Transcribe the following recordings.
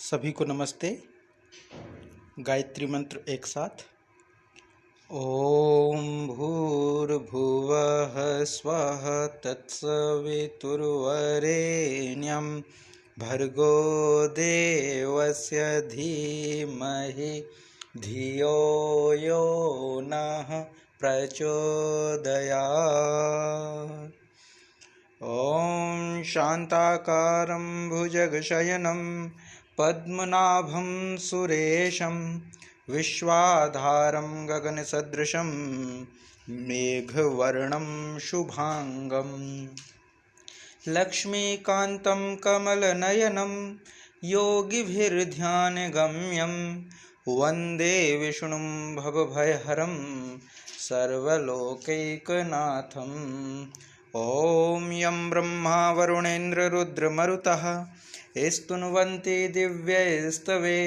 सभी को नमस्ते। गायत्री मंत्र एक साथ। ओम भूर्भुवः स्वः तत्सवितुर्वरेण्यं भर्गो देवस्य धीमहि धियो यो नः प्रचोदयात्। ॐ शान्ताकारं भुजगशयनं पद्मनाभं सुरेशं विश्वाधारं गगनसदृशं मेघवर्णं शुभांगं लक्ष्मीकान्तं कमलनयनं योगिभिर्ध्यानगम्यं वन्दे विष्णुं भवभयहरं सर्वलोकैकनाथम्। ॐ यं ब्रह्मा वरुणेन्द्र रुद्रमरुतः स्तुन्वन्ति दिव्यैस्तवे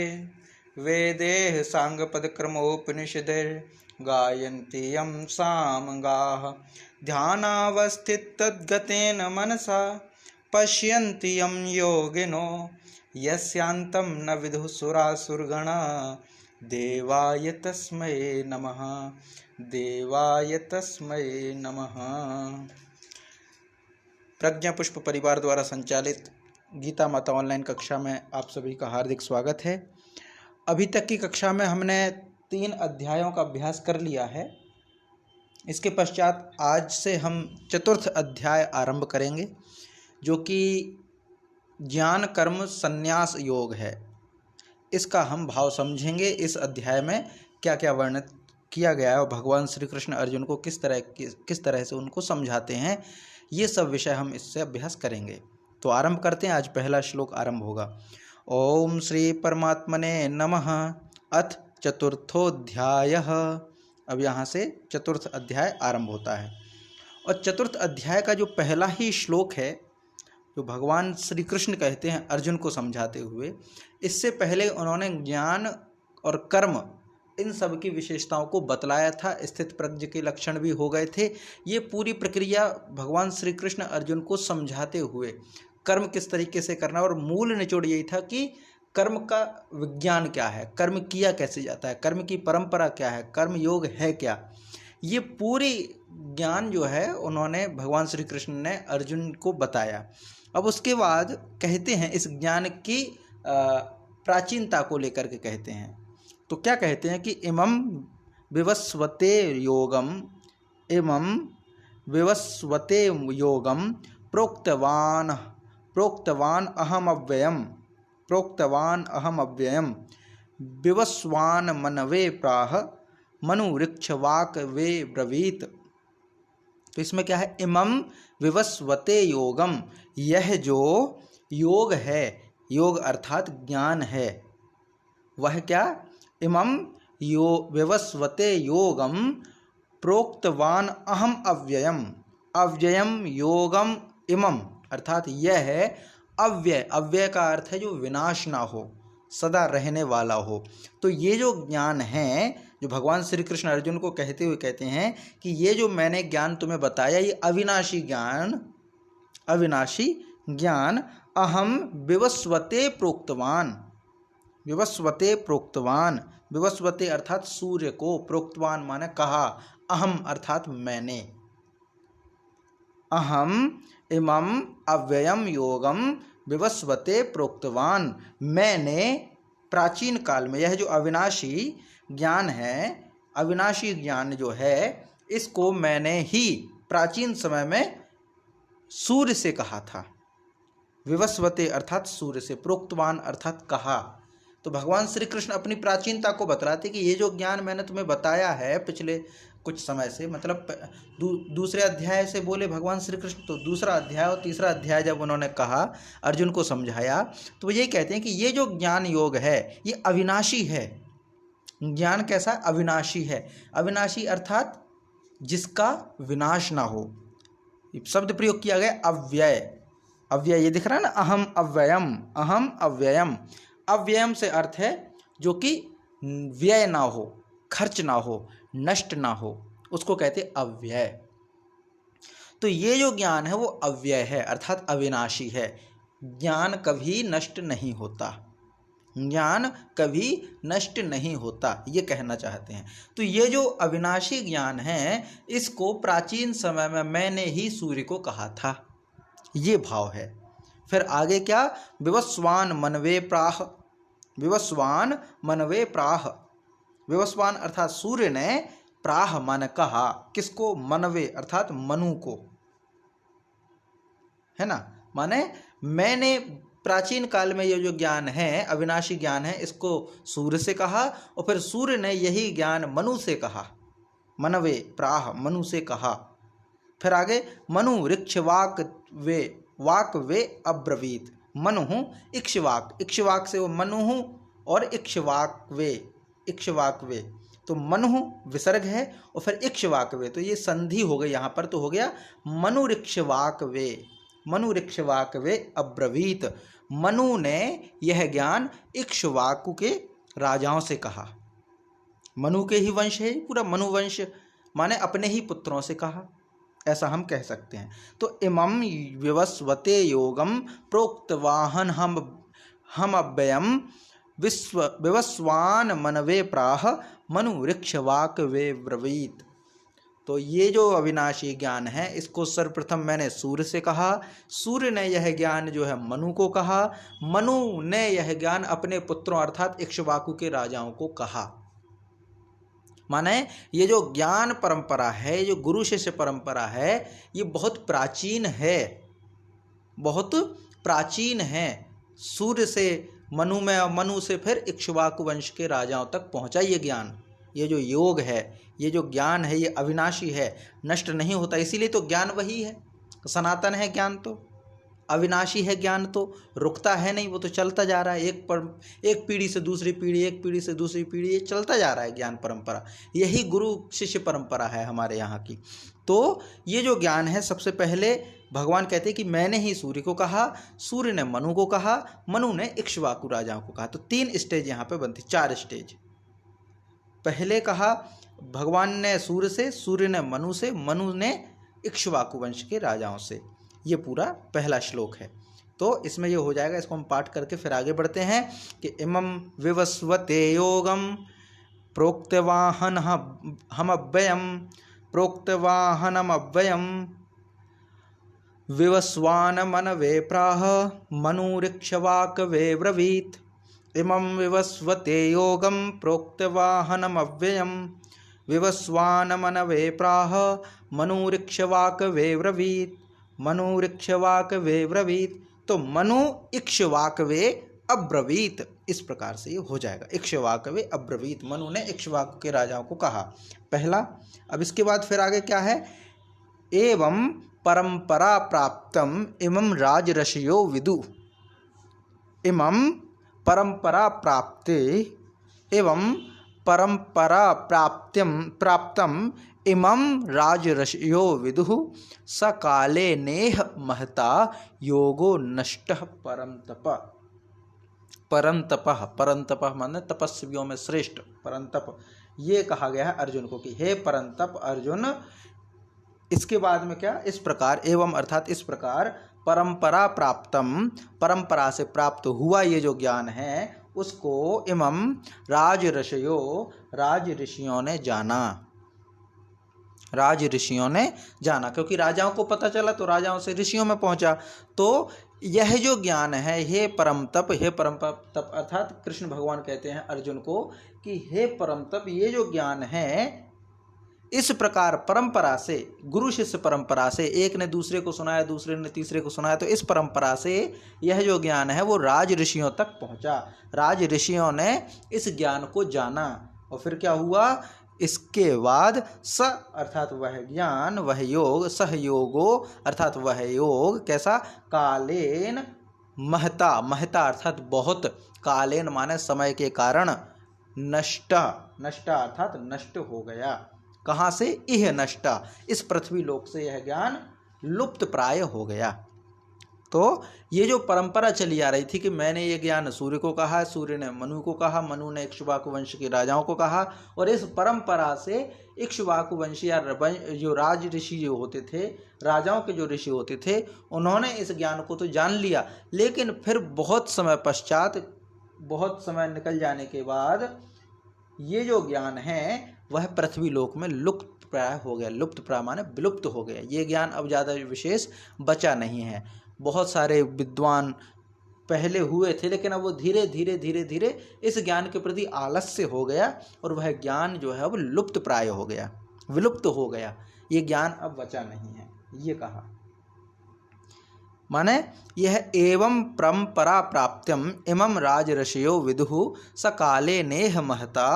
वेदैः साङ्गपदक्रमोपनिषदैर्गायन्ति यं सामगाः ध्यानावस्थिततद्गतेन मनसा पश्यन्ति यं योगिनो यस्यान्तं न विदुः सुरासुरगणा। देवाय तस्मै नमः, देवाय तस्मै नमः। प्रज्ञा पुष्प परिवार द्वारा संचालित गीता माता ऑनलाइन कक्षा में आप सभी का हार्दिक स्वागत है। अभी तक की कक्षा में हमने 3 अध्यायों का अभ्यास कर लिया है। इसके पश्चात आज से हम 4th अध्याय आरंभ करेंगे, जो कि ज्ञान कर्म संन्यास योग है। इसका हम भाव समझेंगे। इस अध्याय में क्या क्या वर्णित किया गया है और भगवान श्री कृष्ण अर्जुन को किस तरह से उनको समझाते हैं, ये सब विषय हम इससे अभ्यास करेंगे। तो आरंभ करते हैं। आज पहला श्लोक आरंभ होगा। ओम श्री परमात्मने नमः। अथ चतुर्थोऽध्यायः। अब यहाँ से 4th अध्याय आरंभ होता है। और 4th अध्याय का जो पहला ही श्लोक है, जो भगवान श्री कृष्ण कहते हैं अर्जुन को समझाते हुए, इससे पहले उन्होंने ज्ञान और कर्म इन सब की विशेषताओं को बतलाया था। स्थित प्रज्ञ के लक्षण भी हो गए थे। ये पूरी प्रक्रिया भगवान श्री कृष्ण अर्जुन को समझाते हुए कर्म किस तरीके से करना, और मूल निचोड़ यही था कि कर्म का विज्ञान क्या है, कर्म किया कैसे जाता है, कर्म की परंपरा क्या है, कर्म योग है क्या, ये पूरी ज्ञान जो है उन्होंने भगवान श्री कृष्ण ने अर्जुन को बताया। अब उसके बाद कहते हैं इस ज्ञान की प्राचीनता को लेकर के कहते हैं। तो क्या कहते हैं कि इमं विवस्वते योगम, इमं विवस्वते योगम प्रोक्तवान अहम अव्ययम विवस्वान मनवे प्राह मनुऋक्षवाक वे ब्रवीत। तो इसमें क्या है? इमं विवस्वते योगम, यह जो योग है, योग अर्थात ज्ञान है, वह क्या? इमं विवस्वते योगम प्रोक्तवान अहम अव्ययम, अव्ययम योगम इमं अर्थात यह है अव्यय। अव्यय का अर्थ है जो विनाश ना हो, सदा रहने वाला हो। तो ये जो ज्ञान है, जो भगवान श्री कृष्ण अर्जुन को कहते हुए कहते हैं कि ये जो मैंने ज्ञान तुम्हें बताया, ये अविनाशी ज्ञान अहम विवस्वते प्रोक्तवान, विवस्वते प्रोक्तवान, विवस्वते अर्थात सूर्य को, प्रोक्तवान माने कहा, अहम अर्थात मैंने, अहम इमं अव्ययम योगम विवस्वते प्रोक्तवान, मैंने प्राचीन काल में यह जो अविनाशी ज्ञान है, अविनाशी ज्ञान जो है, इसको मैंने ही प्राचीन समय में सूर्य से कहा था। विवस्वते अर्थात सूर्य से, प्रोक्तवान अर्थात कहा। तो भगवान श्री कृष्ण अपनी प्राचीनता को बतलाते कि ये जो ज्ञान मैंने तुम्हें बताया है पिछले कुछ समय से, मतलब दूसरे अध्याय से बोले भगवान श्री कृष्ण, तो दूसरा अध्याय और तीसरा अध्याय जब उन्होंने कहा, अर्जुन को समझाया, तो वो यही कहते हैं कि ये जो ज्ञान योग है ये अविनाशी है। ज्ञान कैसा? अविनाशी है। अविनाशी अर्थात जिसका विनाश ना हो। शब्द प्रयोग किया गया अव्यय। अव्यय ये दिख रहा है ना, अहम अव्ययम, अहम अव्ययम। अव्ययम से अर्थ है जो कि व्यय ना हो, खर्च ना हो, नष्ट ना हो, उसको कहते अव्यय। तो ये जो ज्ञान है वो अव्यय है, अर्थात अविनाशी है। ज्ञान कभी नष्ट नहीं होता। ज्ञान कभी नष्ट नहीं होता, ये कहना चाहते हैं। तो ये जो अविनाशी ज्ञान है, इसको प्राचीन समय में मैंने ही सूर्य को कहा था, ये भाव है। फिर आगे क्या, विवस्वान मनवे प्राह, विवस्वान मनवे प्राह, विवस्वान अर्थात सूर्य ने, प्राह मन कहा, किसको, मनवे अर्थात मनु को, है ना। माने मैंने प्राचीन काल में ये जो ज्ञान है, अविनाशी ज्ञान है, इसको सूर्य से कहा, और फिर सूर्य ने यही ज्ञान मनु से कहा, मनवे प्राह, मनु से कहा। फिर आगे, मनु ऋक्षवाक वे, वाक वे अब्रवीत, मनु इक्ष्वाक, इक्ष्वाक से वो मनु और इक्ष्वाक वे, इक्ष्वाक वे, तो मनु विसर्ग है और फिर इक्ष्वाक वे, तो ये संधि हो गई यहाँ पर, तो हो गया मनु ऋक्षवाक वे, मनु ऋक्षवाक वे अब्रवीत। मनु ने यह ज्ञान इक्ष्वाकु के राजाओं से कहा, मनु के ही वंश है पूरा, मनुवंश माने अपने ही पुत्रों से कहा, ऐसा हम कह सकते हैं। तो इमं विवस्वते योगम प्रोक्तवाहन हम अव्ययम विवस्वान मनवे प्राह मनु ऋक्षवाक वे ब्रवीत। तो ये जो अविनाशी ज्ञान है, इसको सर्वप्रथम मैंने सूर्य से कहा, सूर्य ने यह ज्ञान जो है मनु को कहा, मनु ने यह ज्ञान अपने पुत्रों अर्थात इक्ष्वाकु के राजाओं को कहा। माने ये जो ज्ञान परंपरा है, जो गुरु शिष्य परंपरा है, ये बहुत प्राचीन है, बहुत प्राचीन है। सूर्य से मनु में और मनु से फिर इक्ष्वाकु वंश के राजाओं तक पहुंचा ये ज्ञान। ये जो योग है, ये जो ज्ञान है, ये अविनाशी है, नष्ट नहीं होता, इसीलिए तो ज्ञान वही है, सनातन है ज्ञान, तो अविनाशी है ज्ञान, तो रुकता है नहीं, वो तो चलता जा रहा है, एक पीढ़ी से दूसरी पीढ़ी, एक पीढ़ी से दूसरी पीढ़ी, ये चलता जा रहा है ज्ञान परंपरा। यही गुरु शिष्य परंपरा है हमारे यहाँ की। तो ये जो ज्ञान है, सबसे पहले भगवान कहते हैं कि मैंने ही सूर्य को कहा, सूर्य ने मनु को कहा, मनु ने इक्ष्वाकु राजाओं को कहा। तो 3 स्टेज यहाँ पे बनती, 4 स्टेज। पहले कहा भगवान ने सूर्य से, सूर्य ने मनु से, मनु ने इक्ष्वाकु वंश के राजाओं से। ये पूरा पहला श्लोक है। तो इसमें ये हो जाएगा, इसको हम पाठ करके फिर आगे बढ़ते हैं कि इमं विवस्वते योगम प्रोक्तवाहन हम अव्ययम, प्रोक्तवाहनम अव्ययम विवस्वान मनवे प्राह मनुरिक्ष्वाक वे ब्रवीत। इमं विवस्वते योगम प्रोक्तवाहनम अव्ययम विवस्वान मनवे प्राह मनुरिक्ष्वाक वे ब्रवीत, मनुरिक्ष्वाक वे ब्रवीत। तो मनु इक्ष्वाक वे अब्रवीत, इस प्रकार से ये हो जाएगा, इक्ष्वाक वे अब्रवीत। मनु ने इक्ष्वाकु के राजाओं को कहा, पहला। अब इसके बाद फिर आगे क्या है, एवं परंपरा प्राप्तम इमं राजऋषयो विदु। इमं परंपरा प्राप्ते एवं परंपरा प्राप्तम इमं राजऋषयो विदुः सकाले नेह महता योगो नष्टः परंतप। परंतपः, परंतपः माने तपस्वियों में श्रेष्ठ, परंतप ये कहा गया है अर्जुन को कि हे परंतप अर्जुन। इसके बाद में क्या, इस प्रकार, एवं अर्थात इस प्रकार, परंपरा प्राप्तम, परंपरा से प्राप्त हुआ ये जो ज्ञान है, उसको इमं राज ऋषियों, राज ऋषियों ने जाना, राज ऋषियों ने जाना, क्योंकि राजाओं को पता चला तो राजाओं से ऋषियों में पहुंचा। तो यह जो ज्ञान है, हे परम तप, हे परम तप अर्थात कृष्ण भगवान कहते हैं अर्जुन को कि हे परम तप, ये जो ज्ञान है, इस प्रकार परंपरा से, गुरु शिष्य परंपरा से, एक ने दूसरे को सुनाया, दूसरे ने तीसरे को सुनाया, तो इस परंपरा से यह जो ज्ञान है वो राज ऋषियों तक पहुंचा। राज ऋषियों ने इस ज्ञान को जाना और फिर क्या हुआ, इसके बाद स अर्थात वह ज्ञान, वह योग, सहयोगो अर्थात वह योग कैसा, कालेन महता, महता अर्थात बहुत, कालेन माने समय के कारण, नष्ट, नष्ट अर्थात नष्ट हो गया। कहाँ से, इह नष्टा, इस पृथ्वी लोक से यह ज्ञान लुप्त प्राय हो गया। तो ये जो परंपरा चली आ रही थी कि मैंने ये ज्ञान सूर्य को कहा, सूर्य ने मनु को कहा, मनु ने इक्ष्वाकु वंश के राजाओं को कहा, और इस परंपरा से इक्ष्वाकु वंशी या जो राज ऋषि जो होते थे, राजाओं के जो ऋषि होते थे, उन्होंने इस ज्ञान को तो जान लिया, लेकिन फिर बहुत समय पश्चात बहुत समय निकल जाने के बाद ये जो ज्ञान है वह पृथ्वी लोक में लुप्त प्राय हो गया। लुप्त प्राय माने विलुप्त हो गया। ये ज्ञान अब ज़्यादा विशेष बचा नहीं है। बहुत सारे विद्वान पहले हुए थे, लेकिन अब वो धीरे धीरे धीरे धीरे इस ज्ञान के प्रति आलस्य हो गया और वह ज्ञान जो है अब लुप्त प्राय हो गया, विलुप्त हो गया। ये ज्ञान अब बचा नहीं है, ये कहा। माने यह एवं परंपरा प्राप्त्यम इमं राजऋषयो विदुः सकाले नेह महता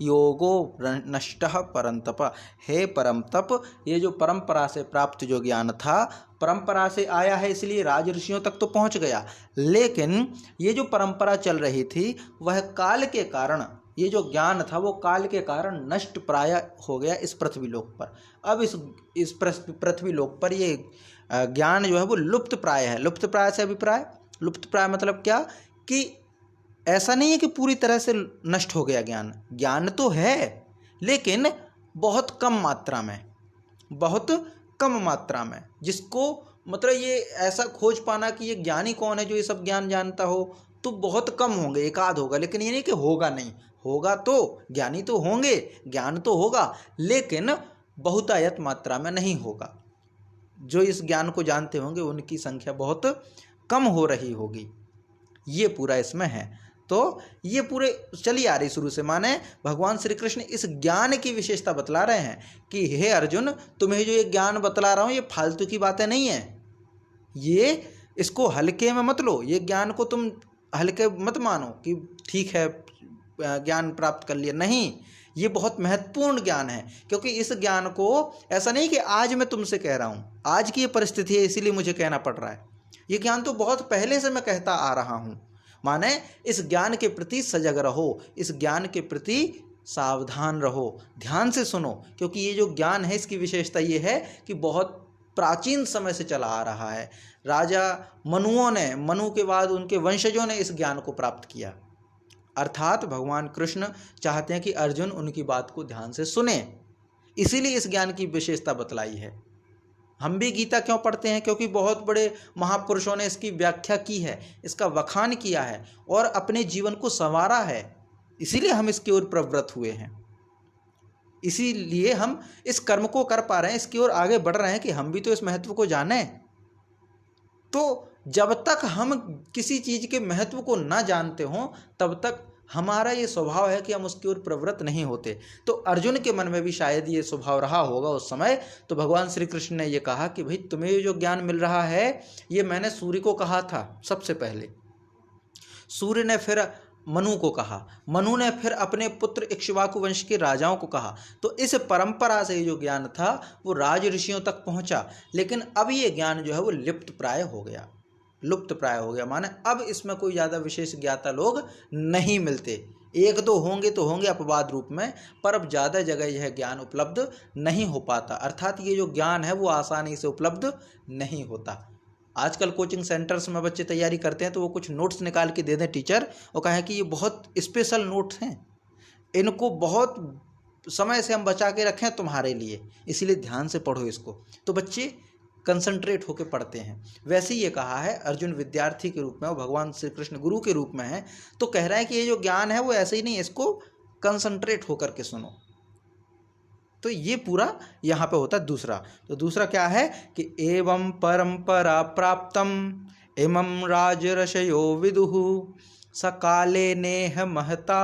योगो नष्टः परंतप। हे परम तप, ये जो परंपरा से प्राप्त जो ज्ञान था, परंपरा से आया है इसलिए राज ऋषियों तक तो पहुंच गया, लेकिन ये जो परंपरा चल रही थी वह काल के कारण, ये जो ज्ञान था वो काल के कारण नष्ट प्राय हो गया इस पृथ्वी लोक पर। अब इस पृथ्वी लोक पर ये ज्ञान जो है वो लुप्त प्राय है। लुप्त प्राय से अभिप्राय, लुप्त प्राय मतलब क्या कि ऐसा नहीं है कि पूरी तरह से नष्ट हो गया ज्ञान। ज्ञान तो है लेकिन बहुत कम मात्रा में, बहुत कम मात्रा में। जिसको मतलब ये ऐसा खोज पाना कि ये ज्ञानी कौन है जो ये सब ज्ञान जानता हो, तो बहुत कम होंगे, एक आध होगा। लेकिन ये नहीं कि होगा नहीं, होगा तो ज्ञानी तो होंगे, ज्ञान तो होगा, लेकिन बहुतायत मात्रा में नहीं होगा। जो इस ज्ञान को जानते होंगे उनकी संख्या बहुत कम हो रही होगी। ये पूरा इसमें है। तो ये पूरे चली आ रही शुरू से। माने भगवान श्री कृष्ण इस ज्ञान की विशेषता बतला रहे हैं कि हे अर्जुन, तुम्हें जो ये ज्ञान बतला रहा हूँ ये फालतू की बातें नहीं है। ये इसको हल्के में मत लो, ये ज्ञान को तुम हल्के मत मानो कि ठीक है ज्ञान प्राप्त कर लिया। नहीं, ये बहुत महत्वपूर्ण ज्ञान है, क्योंकि इस ज्ञान को ऐसा नहीं कि आज मैं तुमसे कह रहा हूँ, आज की ये परिस्थिति है इसीलिए मुझे कहना पड़ रहा है। ये ज्ञान तो बहुत पहले से मैं कहता आ रहा हूँ। माने इस ज्ञान के प्रति सजग रहो, इस ज्ञान के प्रति सावधान रहो, ध्यान से सुनो, क्योंकि ये जो ज्ञान है इसकी विशेषता ये है कि बहुत प्राचीन समय से चला आ रहा है। राजा मनुओं ने, मनु के बाद उनके वंशजों ने इस ज्ञान को प्राप्त किया। अर्थात भगवान कृष्ण चाहते हैं कि अर्जुन उनकी बात को ध्यान से सुने, इसीलिए इस ज्ञान की विशेषता बतलाई है। हम भी गीता क्यों पढ़ते हैं? क्योंकि बहुत बड़े महापुरुषों ने इसकी व्याख्या की है, इसका वखान किया है और अपने जीवन को संवारा है, इसीलिए हम इसकी ओर प्रवृत्त हुए हैं। इसीलिए हम इस कर्म को कर पा रहे हैं, इसकी ओर आगे बढ़ रहे हैं कि हम भी तो इस महत्व को जानें। तो जब तक हम किसी चीज़ के महत्व को ना जानते हों तब तक हमारा ये स्वभाव है कि हम उसकी ओर प्रवृत्त नहीं होते। तो अर्जुन के मन में भी शायद ये स्वभाव रहा होगा उस समय। तो भगवान श्री कृष्ण ने ये कहा कि भाई तुम्हें जो ज्ञान मिल रहा है ये मैंने सूर्य को कहा था सबसे पहले, सूर्य ने फिर मनु को कहा, मनु ने फिर अपने पुत्र इक्ष्वाकु वंश के राजाओं को कहा। तो इस परंपरा से जो ज्ञान था वो राज ऋषियों तक पहुंचा, लेकिन अब ये ज्ञान जो है वो लिप्त प्राय हो गया, लुप्त प्राय हो गया। माने अब इसमें कोई ज़्यादा विशेष ज्ञाता लोग नहीं मिलते। एक दो होंगे तो होंगे अपवाद रूप में, पर अब ज़्यादा जगह यह ज्ञान उपलब्ध नहीं हो पाता। अर्थात ये जो ज्ञान है वो आसानी से उपलब्ध नहीं होता। आजकल कोचिंग सेंटर्स में बच्चे तैयारी करते हैं तो वो कुछ नोट्स निकाल के दे दें टीचर और कहें कि ये बहुत स्पेशल नोट्स हैं, इनको बहुत समय से हम बचा के रखें तुम्हारे लिए, इसीलिए ध्यान से पढ़ो इसको। तो बच्चे कंसंट्रेट होकर पढ़ते हैं। वैसे ही ये कहा है अर्जुन विद्यार्थी के रूप में और भगवान श्री कृष्ण गुरु के रूप में है, तो कह रहा है कि ये जो ज्ञान है वो ऐसे ही नहीं, इसको कंसंट्रेट होकर के सुनो। तो ये पूरा यहाँ पे होता है दूसरा। तो दूसरा क्या है कि एवं परंपरा प्राप्तम इमं राजऋषयो विदुः सकाले नेह महता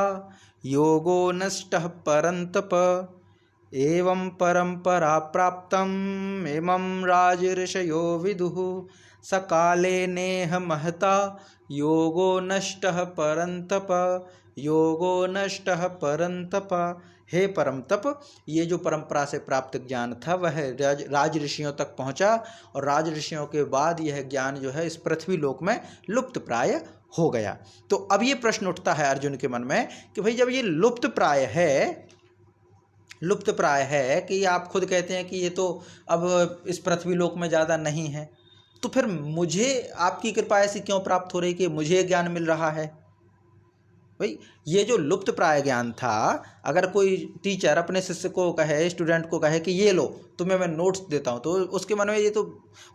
योगो नष्टः परंतप। एवं परंपरा प्राप्तम इमं राजऋषयो विदुः सकाले नेह महता योगो नष्टः परंतप, योगो नष्टः परंतप। हे परम तप, ये जो परंपरा से प्राप्त ज्ञान था वह राज ऋषियों तक पहुंचा और राज ऋषियों के बाद यह ज्ञान जो है इस पृथ्वी लोक में लुप्त प्राय हो गया। तो अब ये प्रश्न उठता है अर्जुन के मन में कि भाई जब ये लुप्त प्राय है, लुप्त प्राय है कि आप खुद कहते हैं कि ये तो अब इस पृथ्वी लोक में ज़्यादा नहीं है, तो फिर मुझे आपकी कृपा ऐसी क्यों प्राप्त हो रही कि मुझे ज्ञान मिल रहा है? भाई ये जो लुप्त प्राय ज्ञान था, अगर कोई टीचर अपने शिष्य को कहे, स्टूडेंट को कहे कि ये लो तुम्हें मैं नोट्स देता हूँ, तो उसके मन में ये तो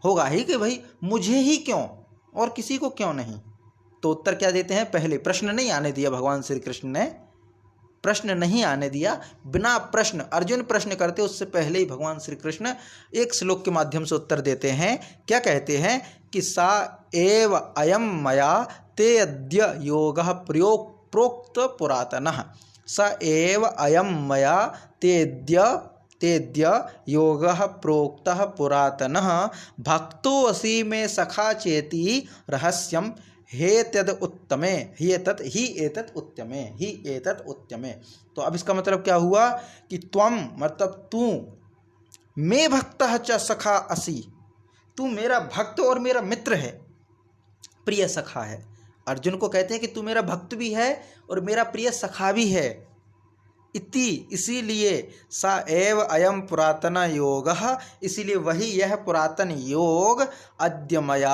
होगा ही कि भाई मुझे ही क्यों और किसी को क्यों नहीं। तो उत्तर क्या देते हैं, पहले प्रश्न नहीं आने दिया भगवान श्री कृष्ण ने, प्रश्न नहीं आने दिया, बिना प्रश्न अर्जुन प्रश्न करते उससे पहले ही भगवान श्री कृष्ण एक श्लोक के माध्यम से उत्तर देते हैं। क्या कहते हैं कि सा एव अयम मया ते अद्य योगः प्रोक्त पुरातनः, स एव अयम मया तेद्य योगः प्रोक्तः पुरातनः, भक्तोऽसि मे सखा चेति रहस्यम हे तद उत्तमे ही एतत् उत्तमे। तो अब इसका मतलब क्या हुआ कि त्वम मतलब तू, मे भक्तः च सखा असि, तू मेरा भक्त और मेरा मित्र है, प्रिय सखा है। अर्जुन को कहते हैं कि तू मेरा भक्त भी है और मेरा प्रिय सखा भी है। इसीलिए सा एव अयम पुरातन योगः, इसीलिए वही यह पुरातन योग अद्य मया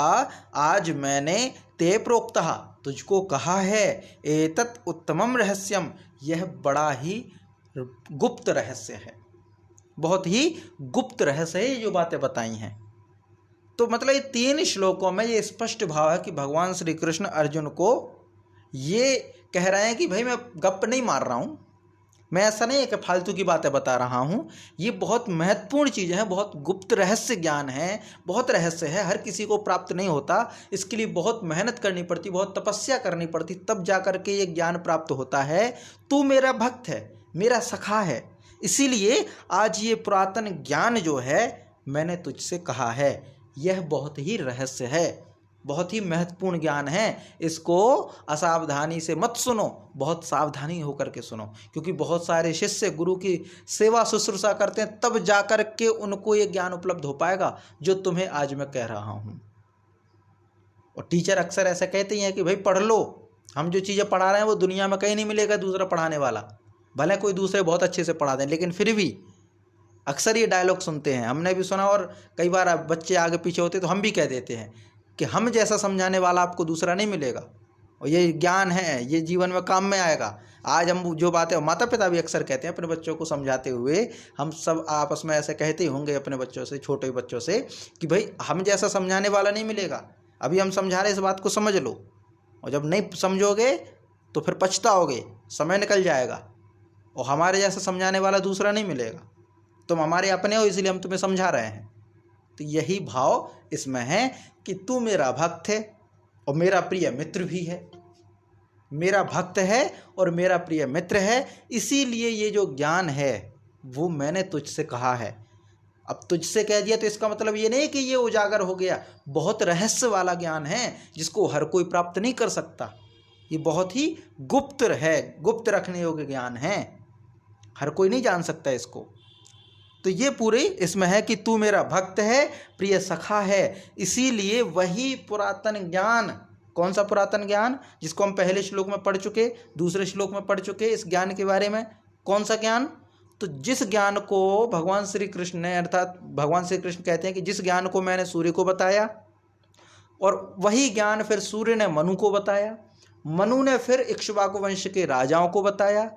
आज मैंने ते प्रोक्तः तुझको कहा है, एतत् उत्तमम रहस्यम यह बड़ा ही गुप्त रहस्य है, बहुत ही गुप्त रहस्य है ये जो बातें बताई हैं। तो मतलब ये 3 श्लोकों में ये स्पष्ट भाव है कि भगवान श्री कृष्ण अर्जुन को ये कह रहे हैं कि भाई मैं गप नहीं मार रहा हूँ, मैं ऐसा नहीं है कि फालतू की बातें बता रहा हूँ, ये बहुत महत्वपूर्ण चीज़ है, बहुत गुप्त रहस्य ज्ञान है, बहुत रहस्य है, हर किसी को प्राप्त नहीं होता, इसके लिए बहुत मेहनत करनी पड़ती, बहुत तपस्या करनी पड़ती, तब जा कर के ये ज्ञान प्राप्त होता है। तू मेरा भक्त है, मेरा सखा है, इसीलिए आज ये पुरातन ज्ञान जो है मैंने तुझसे कहा है, यह बहुत ही रहस्य है, बहुत ही महत्वपूर्ण ज्ञान है, इसको असावधानी से मत सुनो, बहुत सावधानी होकर के सुनो, क्योंकि बहुत सारे शिष्य गुरु की सेवा शुश्रूषा करते हैं तब जाकर के उनको ये ज्ञान उपलब्ध हो पाएगा जो तुम्हें आज मैं कह रहा हूँ। और टीचर अक्सर ऐसा कहते ही हैं कि भाई पढ़ लो, हम जो चीज़ें पढ़ा रहे हैं वो दुनिया में कहीं नहीं मिलेगा दूसरा पढ़ाने वाला, भले कोई दूसरे बहुत अच्छे से पढ़ा दें, लेकिन फिर भी अक्सर ये डायलॉग सुनते हैं, हमने भी सुना, और कई बार बच्चे आगे पीछे होते तो हम भी कह देते हैं कि हम जैसा समझाने वाला आपको दूसरा नहीं मिलेगा, और ये ज्ञान है, ये जीवन में काम में आएगा। आज हम जो बातें, माता पिता भी अक्सर कहते हैं अपने बच्चों को समझाते हुए, हम सब आपस में ऐसे कहते ही होंगे अपने बच्चों से, छोटे बच्चों से, कि भाई हम जैसा समझाने वाला नहीं मिलेगा, अभी हम समझा रहे इस बात को समझ लो, और जब नहीं समझोगे तो फिर पछताओगे, समय निकल जाएगा, और हमारे जैसा समझाने वाला दूसरा नहीं मिलेगा, तुम हमारे अपने हो इसलिए हम तुम्हें समझा रहे हैं। तो यही भाव इसमें है कि तू मेरा भक्त है और मेरा प्रिय मित्र भी है, मेरा भक्त है और मेरा प्रिय मित्र है, इसीलिए ये जो ज्ञान है वो मैंने तुझसे कहा है। अब तुझसे कह दिया तो इसका मतलब ये नहीं कि ये उजागर हो गया, बहुत रहस्य वाला ज्ञान है जिसको हर कोई प्राप्त नहीं कर सकता, ये बहुत ही गुप्त है, गुप्त रखने योग्य ज्ञान है, हर कोई नहीं जान सकता इसको। तो ये पूरे इसमें है कि तू मेरा भक्त है, प्रिय सखा है, इसीलिए वही पुरातन ज्ञान, कौन सा पुरातन ज्ञान जिसको हम पहले श्लोक में पढ़ चुके, दूसरे श्लोक में पढ़ चुके इस ज्ञान के बारे में, कौन सा ज्ञान, तो जिस ज्ञान को भगवान श्री कृष्ण ने, अर्थात भगवान श्री कृष्ण कहते हैं कि जिस ज्ञान को मैंने सूर्य को बताया, और वही ज्ञान फिर सूर्य ने मनु को बताया, मनु ने फिर इक्ष्वाकु वंश के राजाओं को बताया,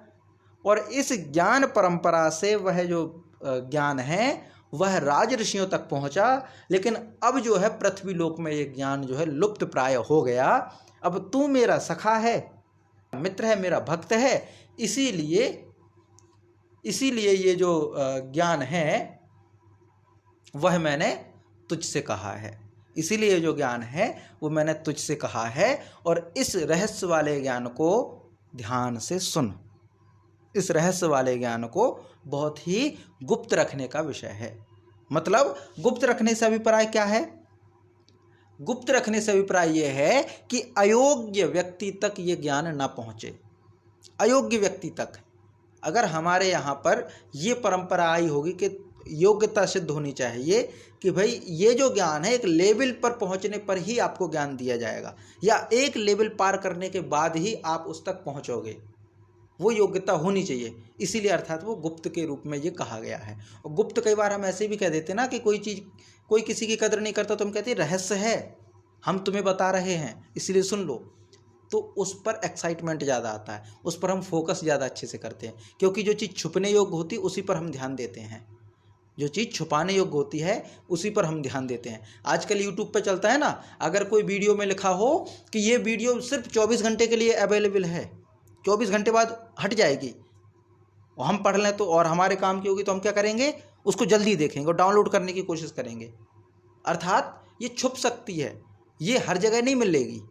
और इस ज्ञान परंपरा से वह जो ज्ञान है वह राज ऋषियों तक पहुंचा। लेकिन अब जो है पृथ्वी लोक में ये ज्ञान जो है लुप्त प्राय हो गया। अब तू मेरा सखा है, मित्र है, मेरा भक्त है, इसीलिए ये जो ज्ञान है वह मैंने तुझसे कहा है, इसीलिए जो ज्ञान है वो मैंने तुझसे कहा है। और इस रहस्य वाले ज्ञान को ध्यान से सुन, इस रहस्य वाले ज्ञान को बहुत ही गुप्त रखने का विषय है। मतलब गुप्त रखने से अभिप्राय क्या है, गुप्त रखने से अभिप्राय यह है कि अयोग्य व्यक्ति तक ये ज्ञान ना पहुँचे, अयोग्य व्यक्ति तक। अगर हमारे यहाँ पर ये परंपरा आई होगी कि योग्यता सिद्ध होनी चाहिए कि भाई ये जो ज्ञान है एक लेवल पर पहुँचने पर ही आपको ज्ञान दिया जाएगा, या एक लेवल पार करने के बाद ही आप उस तक पहुँचोगे, वो योग्यता होनी चाहिए। इसीलिए अर्थात वो गुप्त के रूप में ये कहा गया है। और गुप्त कई बार हम ऐसे भी कह देते ना कि कोई चीज़ कोई किसी की कदर नहीं करता तो हम कहते हैं रहस्य है, हम तुम्हें बता रहे हैं इसलिए सुन लो, तो उस पर एक्साइटमेंट ज़्यादा आता है, उस पर हम फोकस ज़्यादा अच्छे से करते हैं, क्योंकि जो चीज़ छुपने योग्य होती है उसी पर हम ध्यान देते हैं। जो चीज़ छुपाने योग्य होती है उसी पर हम ध्यान देते हैं। आजकल यूट्यूब पे चलता है ना, अगर कोई वीडियो में लिखा हो कि ये वीडियो सिर्फ 24 घंटे के लिए अवेलेबल है, 24 घंटे बाद हट जाएगी, और हम पढ़ लें तो और हमारे काम की होगी, तो हम क्या करेंगे, उसको जल्दी देखेंगे और डाउनलोड करने की कोशिश करेंगे। अर्थात ये छुप सकती है, ये हर जगह नहीं मिलेगी।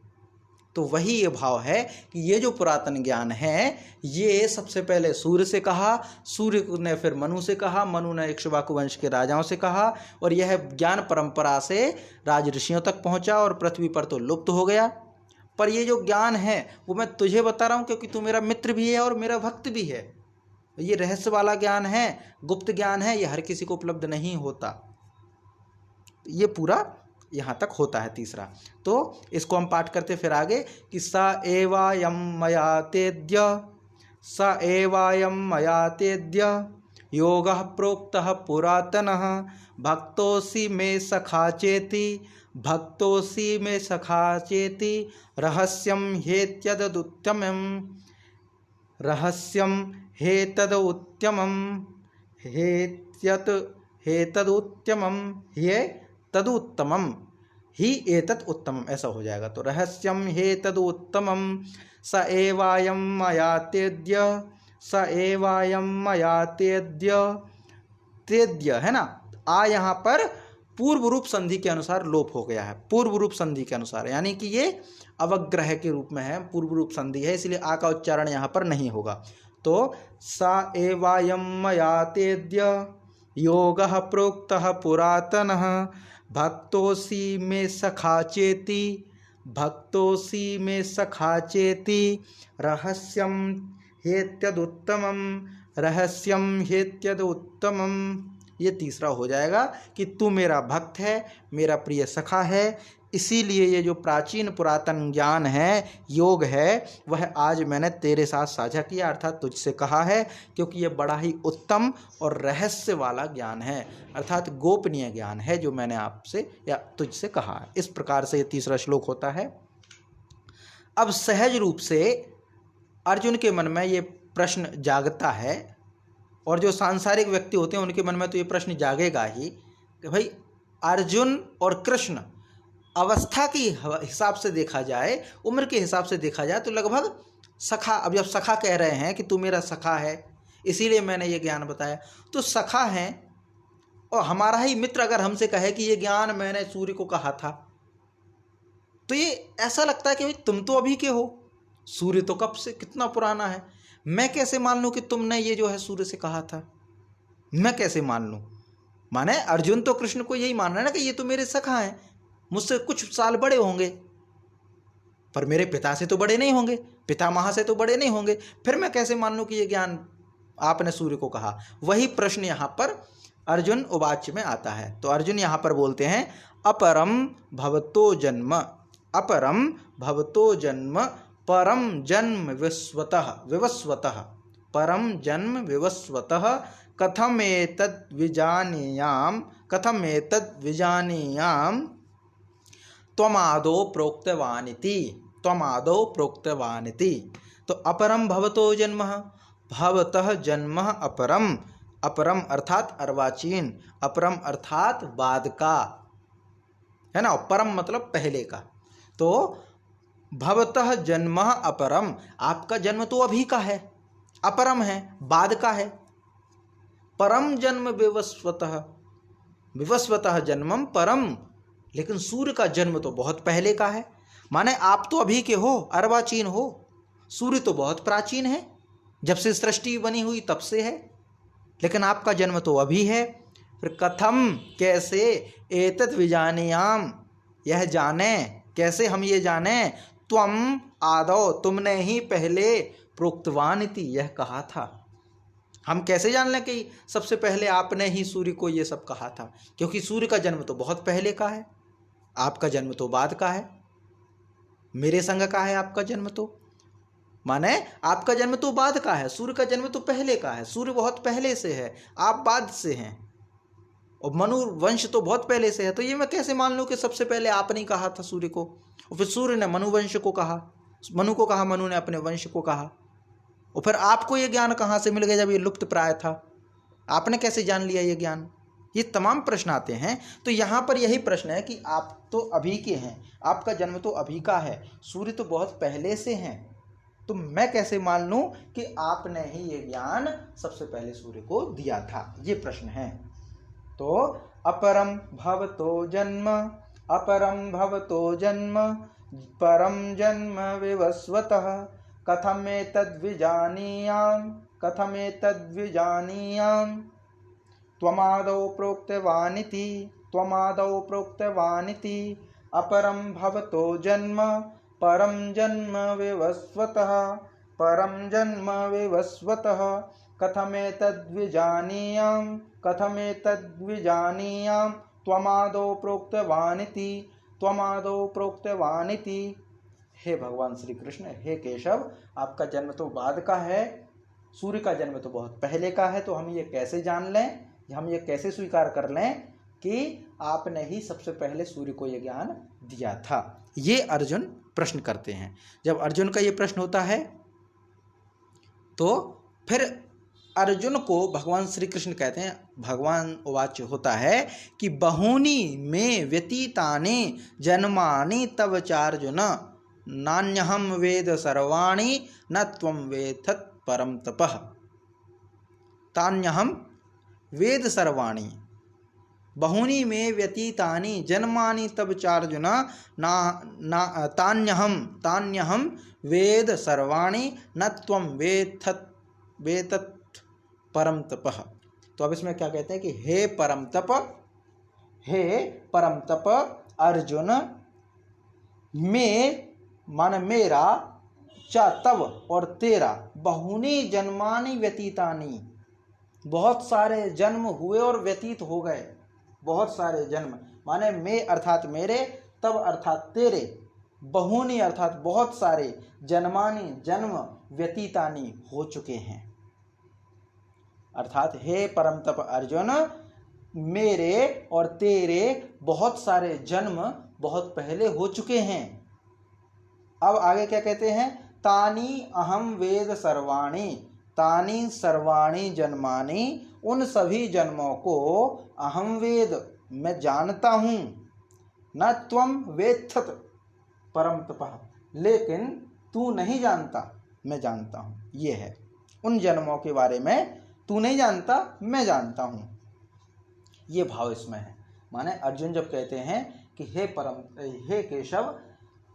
तो वही ये भाव है कि ये जो पुरातन ज्ञान है, ये सबसे पहले सूर्य से कहा, सूर्य ने फिर मनु से कहा, मनु ने इक्ष्वाकु वंश के राजाओं से कहा, और यह ज्ञान परंपरा से राज ऋषियों तक पहुंचा और पृथ्वी पर तो लुप्त हो गया। पर ये जो ज्ञान है वो मैं तुझे बता रहा हूँ क्योंकि तू मेरा मित्र भी है और मेरा भक्त भी है। ये रहस्य वाला ज्ञान है, गुप्त ज्ञान है, ये हर किसी को उपलब्ध नहीं होता। ये पूरा यहाँ तक होता है तीसरा। तो इसको हम पाठ करते फिर आगे कि स एवायं मया तेद्य, स एवायं मया तेद्य योगः प्रोक्तः पुरातनः, भक्तोऽसि मे सखा चेति, भक्तोऽसि मे सखा चेति, रहस्यं ह्येतदुत्तमं, रहस्यं ह्येतदुत्तमं, ह्येतदुत्तमं, ह्येतदुत्तमं, ही एतत् उत्तमम, ऐसा हो जाएगा। तो रहस्यम ह्येतदुत्तमं, स एवायं मया तेद्य, स एवायं मया तेद्य, तेद्य है ना, आ यहाँ पर पूर्व रूप संधि के अनुसार लोप हो गया है, पूर्व रूप संधि के अनुसार, यानी कि ये अवग्रह के रूप में है, पूर्व रूप संधि है, इसलिए आ का उच्चारण यहाँ पर नहीं होगा। तो स एवायं मया तेद्य योगः प्रोक्तः पुरातनः, भक्तोऽसि मे सखा चेति, भक्तोऽसि मे सखा चेति, रहस्यं ह्येतदुत्तमं, रहस्यं ह्येतदुत्तमं। ये तीसरा हो जाएगा कि तू मेरा भक्त है, मेरा प्रिय सखा है, इसीलिए ये जो प्राचीन पुरातन ज्ञान है, योग है, वह आज मैंने तेरे साथ साझा किया, अर्थात तुझसे कहा है, क्योंकि ये बड़ा ही उत्तम और रहस्य वाला ज्ञान है, अर्थात गोपनीय ज्ञान है जो मैंने आपसे या तुझसे कहा है। इस प्रकार से ये तीसरा श्लोक होता है। अब सहज रूप से अर्जुन के मन में ये प्रश्न जागता है, और जो सांसारिक व्यक्ति होते हैं उनके मन में तो ये प्रश्न जागेगा ही कि भाई अर्जुन और कृष्ण अवस्था की हिसाब से देखा जाए, उम्र के हिसाब से देखा जाए तो लगभग सखा, अब जब सखा कह रहे हैं कि तू मेरा सखा है इसीलिए मैंने ये ज्ञान बताया, तो सखा हैं और हमारा ही मित्र अगर हमसे कहे कि ये ज्ञान मैंने सूर्य को कहा था, तो ये ऐसा लगता है कि भाई तुम तो अभी के हो, सूर्य तो कब से कितना पुराना है, मैं कैसे मान लूँ कि तुमने ये जो है सूर्य से कहा था, मैं कैसे मान लूँ। माने अर्जुन तो कृष्ण को यही मान रहा है ना कि ये तो मेरे सखा हैं, मुझसे कुछ साल बड़े होंगे, पर मेरे पिता से तो बड़े नहीं होंगे, पितामह से तो बड़े नहीं होंगे, फिर मैं कैसे मान लूँ कि ये ज्ञान आपने सूर्य को कहा। वही प्रश्न यहाँ पर अर्जुन उवाच में आता है। तो अर्जुन यहाँ पर बोलते हैं अपरम भवतो जन्म, अपरम भवतो जन्म, परम जन्म विवस्वतः, परम जन्म विवस्वतः, कथमेतद् विजानीयाम, कथमेतद् विजानीयाम, त्वमादौ प्रोक्तवानिति, त्वमादौ प्रोक्तवानिति। तो अपरम भवतो जन्म, भवतः जन्म अपरम, अपरम अर्थात अर्वाचीन, अपरम अर्थात बाद का, है ना, परम मतलब पहले का। तो भवतः जन्म अपरम, आपका जन्म तो अभी का है, अपरम है, बाद का है। परम जन्म विवस्वतः, विवस्वतः जन्मम परम, लेकिन सूर्य का जन्म तो बहुत पहले का है। माने आप तो अभी के हो, अर्वाचीन हो, सूर्य तो बहुत प्राचीन है, जब से सृष्टि बनी हुई तब से है, लेकिन आपका जन्म तो अभी है। फिर कथम कैसे, एतत् विजानीयाम यह जाने, कैसे हम ये जाने, त्वम आदौ तुमने ही पहले, प्रोक्तवानिति यह कहा था। हम कैसे जान लें कि सबसे पहले आपने ही सूर्य को ये सब कहा था, क्योंकि सूर्य का जन्म तो बहुत पहले का है, आपका जन्म तो बाद का है, मेरे संग का है आपका जन्म तो, माने आपका जन्म तो बाद का है, सूर्य का जन्म तो पहले का है, सूर्य बहुत पहले से है, आप बाद से हैं, और मनु वंश तो बहुत पहले से है। तो ये मैं कैसे मान लूँ कि सबसे पहले आपने ही कहा था सूर्य को, और फिर सूर्य ने मनु वंश को कहा, मनु को कहा, मनु ने अपने वंश को कहा, और फिर आपको ये ज्ञान कहाँ से मिल गया जब ये लुप्त प्राय था, आपने कैसे जान लिया ये ज्ञान। ये तमाम प्रश्न आते हैं। तो यहाँ पर यही प्रश्न है कि आप तो अभी के हैं, आपका जन्म तो अभी का है, सूर्य तो बहुत पहले से हैं, तो मैं कैसे मान लूँ कि आपने ही ये ज्ञान सबसे पहले सूर्य को दिया था, ये प्रश्न है। तो अपरम भवतो जन्म, अपरम भवतो जन्म परम जन्म विवस्वतः कथमेतद्विजानीयाम्, कथमेतद्विजानीयाम् त्वमादौ प्रोक्तवानिति, त्वमादौ प्रोक्तवानिति अपरं भवतो जन्म परं जन्म विवस्वतः, परं जन्म विवस्वतः कथमेतद्विजानीयाम्, कथमेतद्विजानीयाम् त्वमादौ प्रोक्तवानिति, त्वमादौ प्रोक्तवानिति। हे भगवान श्री कृष्ण, हे केशव, आपका जन्म तो बाद का है, सूर्य का जन्म तो बहुत पहले का है, तो हम ये कैसे जान लें, हम ये कैसे स्वीकार कर लें कि आपने ही सबसे पहले सूर्य को ये ज्ञान दिया था। ये अर्जुन प्रश्न करते हैं। जब अर्जुन का ये प्रश्न होता है तो फिर अर्जुन को भगवान श्री कृष्ण कहते हैं, भगवान उवाच होता है कि बहूनि में व्यतीतानि जन्मानि तव चार्जुन नान्यहं वेद सर्वाणि न त्वं वेत्थत् परम तपः, तान्यहं वेद सर्वाणि, बहूनि में व्यतीतानि जन्मानि तब चार्जुन तान्यहं वेद सर्वाणि न त्वं वेत्थत् परम तपः। तो अब इसमें क्या कहते हैं कि हे परम तप, हे परम तप अर्जुन, मैं मान मेरा, चा तव और तेरा, बहुनी जन्मानि व्यतीतानि, बहुत सारे जन्म हुए और व्यतीत हो गए, बहुत सारे जन्म माने मैं अर्थात मेरे, तब अर्थात तेरे, बहुनी अर्थात बहुत सारे, जन्मानि जन्म, व्यतीतानि हो चुके हैं। अर्थात हे परम तप अर्जुन, मेरे और तेरे बहुत सारे जन्म बहुत पहले हो चुके हैं। अब आगे क्या कहते हैं, तानी अहम वेद सर्वाणि, तानी सर्वाणि जन्मानि, उन सभी जन्मों को अहम वेद मैं जानता हूँ, न त्वं वेत्थत् परम तपः, लेकिन तू नहीं जानता, मैं जानता हूँ। ये है, उन जन्मों के बारे में तू नहीं जानता, मैं जानता हूँ, ये भाव इसमें है। माने अर्जुन जब कहते हैं कि हे केशव,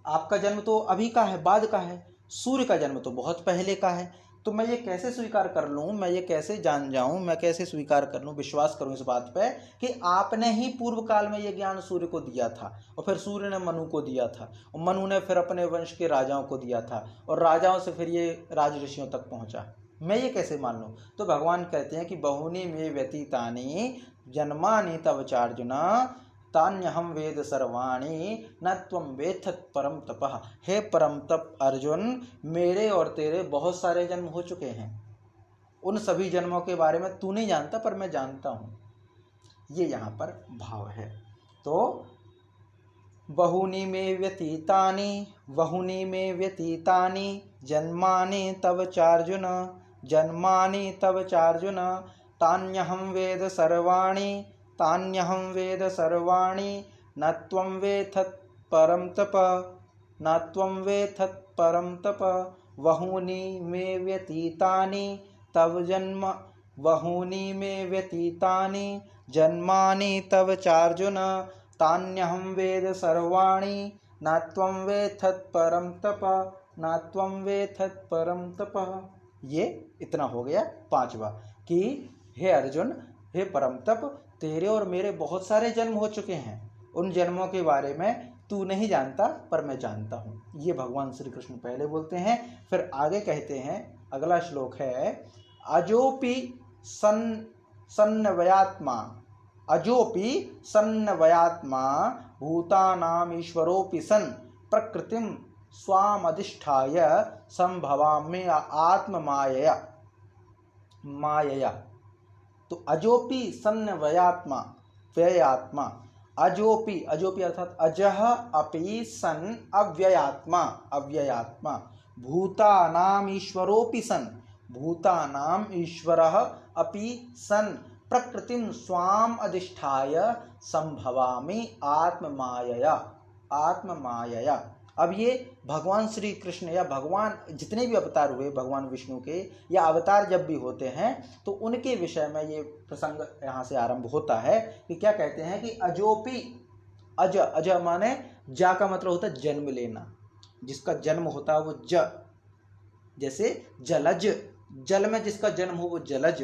आपका जन्म तो अभी का है, बाद का है, सूर्य का जन्म तो बहुत पहले का है, तो मैं ये कैसे स्वीकार कर लूँ, मैं ये कैसे जान जाऊँ, मैं कैसे स्वीकार कर लूँ, विश्वास करूँ इस बात पे कि आपने ही पूर्व काल में ये ज्ञान सूर्य को दिया था, और फिर सूर्य ने मनु को दिया था, और मनु ने फिर अपने वंश के राजाओं को दिया था, और राजाओं से फिर ये राज ऋषियों तक पहुँचा, मैं ये कैसे मान लूँ। तो भगवान कहते हैं कि बहुनी में व्यतीतानि जन्मानि तव चार्जुन तान्यहं वेद सर्वाणि न त्वं वेत्थत् परम तपः। हे परम तप अर्जुन, मेरे और तेरे बहुत सारे जन्म हो चुके हैं, उन सभी जन्मों के बारे में तू नहीं जानता, पर मैं जानता हूँ, ये यहाँ पर भाव है। तो बहुनी में व्यतीतानि, बहुनी में व्यतीतानि जन्मानि तव चार्जुन, जन्मानि तव चार्जुन तान्यहं वेद सर्वाणि, तान्यहं वेद सर्वाणि न त्वं वेत्थत् परम तप, न त्वं वेत्थत् परम तप। बहूनि मे व्यतीतानि तव जन्म, बहूनि मे व्यतीतानि जन्मानि तव चार्जुन तान्यहं वेद सर्वाणि न त्वं वेत्थत् परम तप, न त्वं वेत्थत् परम तप। ये इतना हो गया पांचवा कि हे अर्जुन, हे परम तप, तेरे और मेरे बहुत सारे जन्म हो चुके हैं, उन जन्मों के बारे में तू नहीं जानता, पर मैं जानता हूँ। ये भगवान श्री कृष्ण पहले बोलते हैं। फिर आगे कहते हैं, अगला श्लोक है, अजोपि सन्नवयात्मा, अजोपि सन्नवयात्मा भूतानाम ईश्वरोपि सन् प्रकृतिम स्वामधिष्ठाय संभवामि आत्ममायया, मायया। तो अजोपि सन्नवयात्मा, व्ययात्मा, अजोपि, अजोपि अर्थात अजह अपि सन् अव्ययात्मा, अव्ययात्मा, भूतानाम ईश्वरोपि सन्, भूतानाम ईश्वरः अपि सन् प्रकृतिम स्वाम अधिष्ठाय संभवामि आत्ममायया। आत्ममायया। अब ये भगवान श्री कृष्ण या भगवान जितने भी अवतार हुए भगवान विष्णु के या अवतार जब भी होते हैं तो उनके विषय में ये प्रसंग यहाँ से आरंभ होता है कि क्या कहते हैं कि अजोपि, अज, अज माने जा का मतलब होता है जन्म लेना, जिसका जन्म होता है वो ज, जैसे जलज, जल में जिसका जन्म हो वो जलज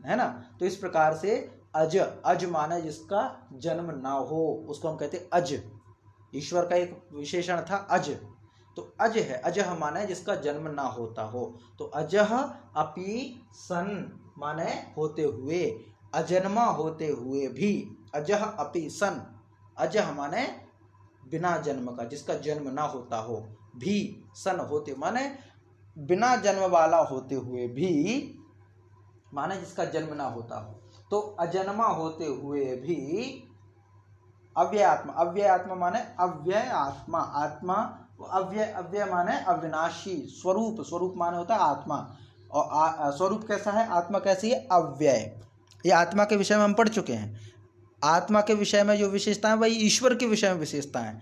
है ना। तो इस प्रकार से अज, अज माने जिसका जन्म ना हो उसको हम कहते हैं अज। ईश्वर का एक विशेषण था अज, तो अज है, अजह माने जिसका जन्म ना होता हो। तो अजह अपि सन माने होते हुए, अजन्मा होते हुए भी, अजह अपि सन, अजह माने बिना जन्म का, जिसका जन्म ना होता हो, भी सन होते माने बिना जन्म वाला होते हुए भी, माने जिसका जन्म ना होता हो। तो अजन्मा होते हुए भी अव्यय आत्मा, अव्यय आत्मा माने अव्यय आत्मा, आत्मा अव्यय, अव्यय माने अविनाशी, स्वरूप, स्वरूप माने होता है आत्मा, और स्वरूप कैसा है, आत्मा कैसी है, अव्यय। ये आत्मा के विषय में हम पढ़ चुके हैं। आत्मा के विषय में जो विशेषता है वही ईश्वर के विषय में विशेषता है।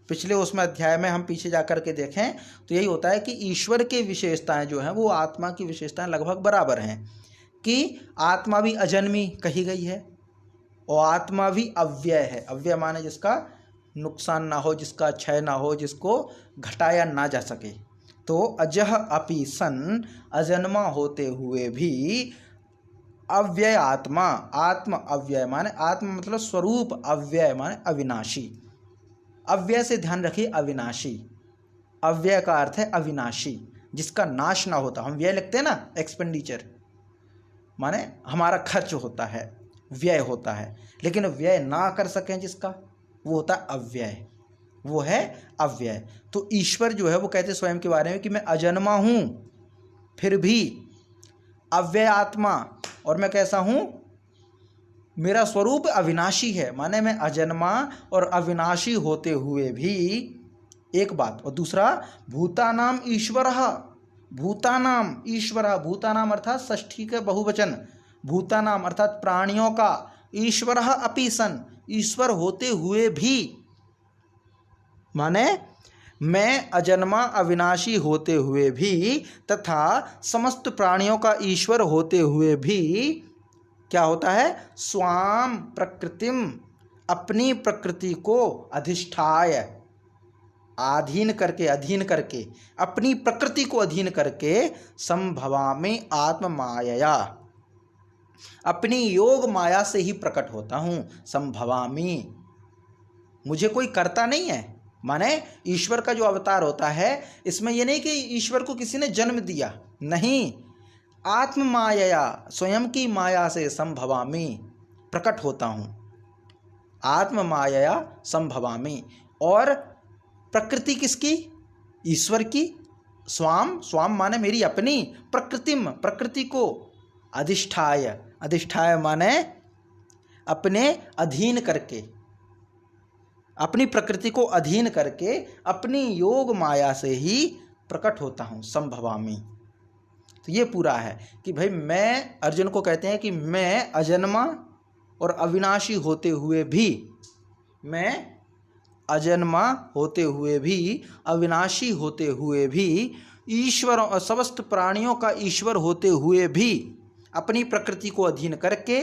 पिछले उसमें अध्याय में हम पीछे जाकर के देखें तो यही होता है कि ईश्वर के विशेषताएं जो हैं वो आत्मा की विशेषताएं लगभग बराबर हैं, कि आत्मा भी अजन्मी कही गई है और आत्मा भी अव्यय है। अव्यय माने जिसका नुकसान ना हो, जिसका क्षय ना हो, जिसको घटाया ना जा सके। तो अजह अपि सन, अजन्मा होते हुए भी, अव्यय आत्मा, आत्म अव्यय माने आत्मा मतलब स्वरूप, अव्यय माने अविनाशी। अव्यय से ध्यान रखिए, अविनाशी, अव्यय का अर्थ है अविनाशी, जिसका नाश ना होता। हम व्यय लिखते हैं ना, एक्सपेंडिचर माने हमारा खर्च होता है, व्यय होता है, लेकिन व्यय ना कर सकें जिसका, वो होता है अव्यय, वो है अव्यय। तो ईश्वर जो है वो कहते स्वयं के बारे में कि मैं अजन्मा हूँ फिर भी अव्यय आत्मा, और मैं कैसा हूँ, मेरा स्वरूप अविनाशी है, माने मैं अजन्मा और अविनाशी होते हुए भी, एक बात। और दूसरा, भूतानाम ईश्वरः, भूतानाम ईश्वरः, भूतानाम अर्थात षष्ठी का बहुवचन, भूतानाम अर्थात प्राणियों का, ईश्वरः अपि सन, ईश्वर होते हुए भी, माने मैं अजन्मा अविनाशी होते हुए भी तथा समस्त प्राणियों का ईश्वर होते हुए भी क्या होता है, स्वाम प्रकृतिम, अपनी प्रकृति को अधिष्ठाय, अधीन करके, अधीन करके, अपनी प्रकृति को अधीन करके, संभवामि आत्ममायया, अपनी योग माया से ही प्रकट होता हूँ। संभवामि, मुझे कोई करता नहीं है, माने ईश्वर का जो अवतार होता है इसमें यह नहीं कि ईश्वर को किसी ने जन्म दिया, नहीं, आत्म माया, स्वयं की माया से संभवामि, प्रकट होता हूँ, आत्म माया संभवामि। और प्रकृति किसकी, ईश्वर की, स्वाम, स्वाम माने मेरी अपनी, प्रकृतिम, प्रकृति को, अधिष्ठाय, अधिष्ठाय माने अपने अधीन करके, अपनी प्रकृति को अधीन करके अपनी योग माया से ही प्रकट होता हूँ, संभवामि। तो ये पूरा है कि भाई मैं, अर्जुन को कहते हैं कि मैं अजन्मा और अविनाशी होते हुए भी, मैं अजन्मा होते हुए भी, अविनाशी होते हुए भी, ईश्वर और समस्त प्राणियों का ईश्वर होते हुए भी अपनी प्रकृति को अधीन करके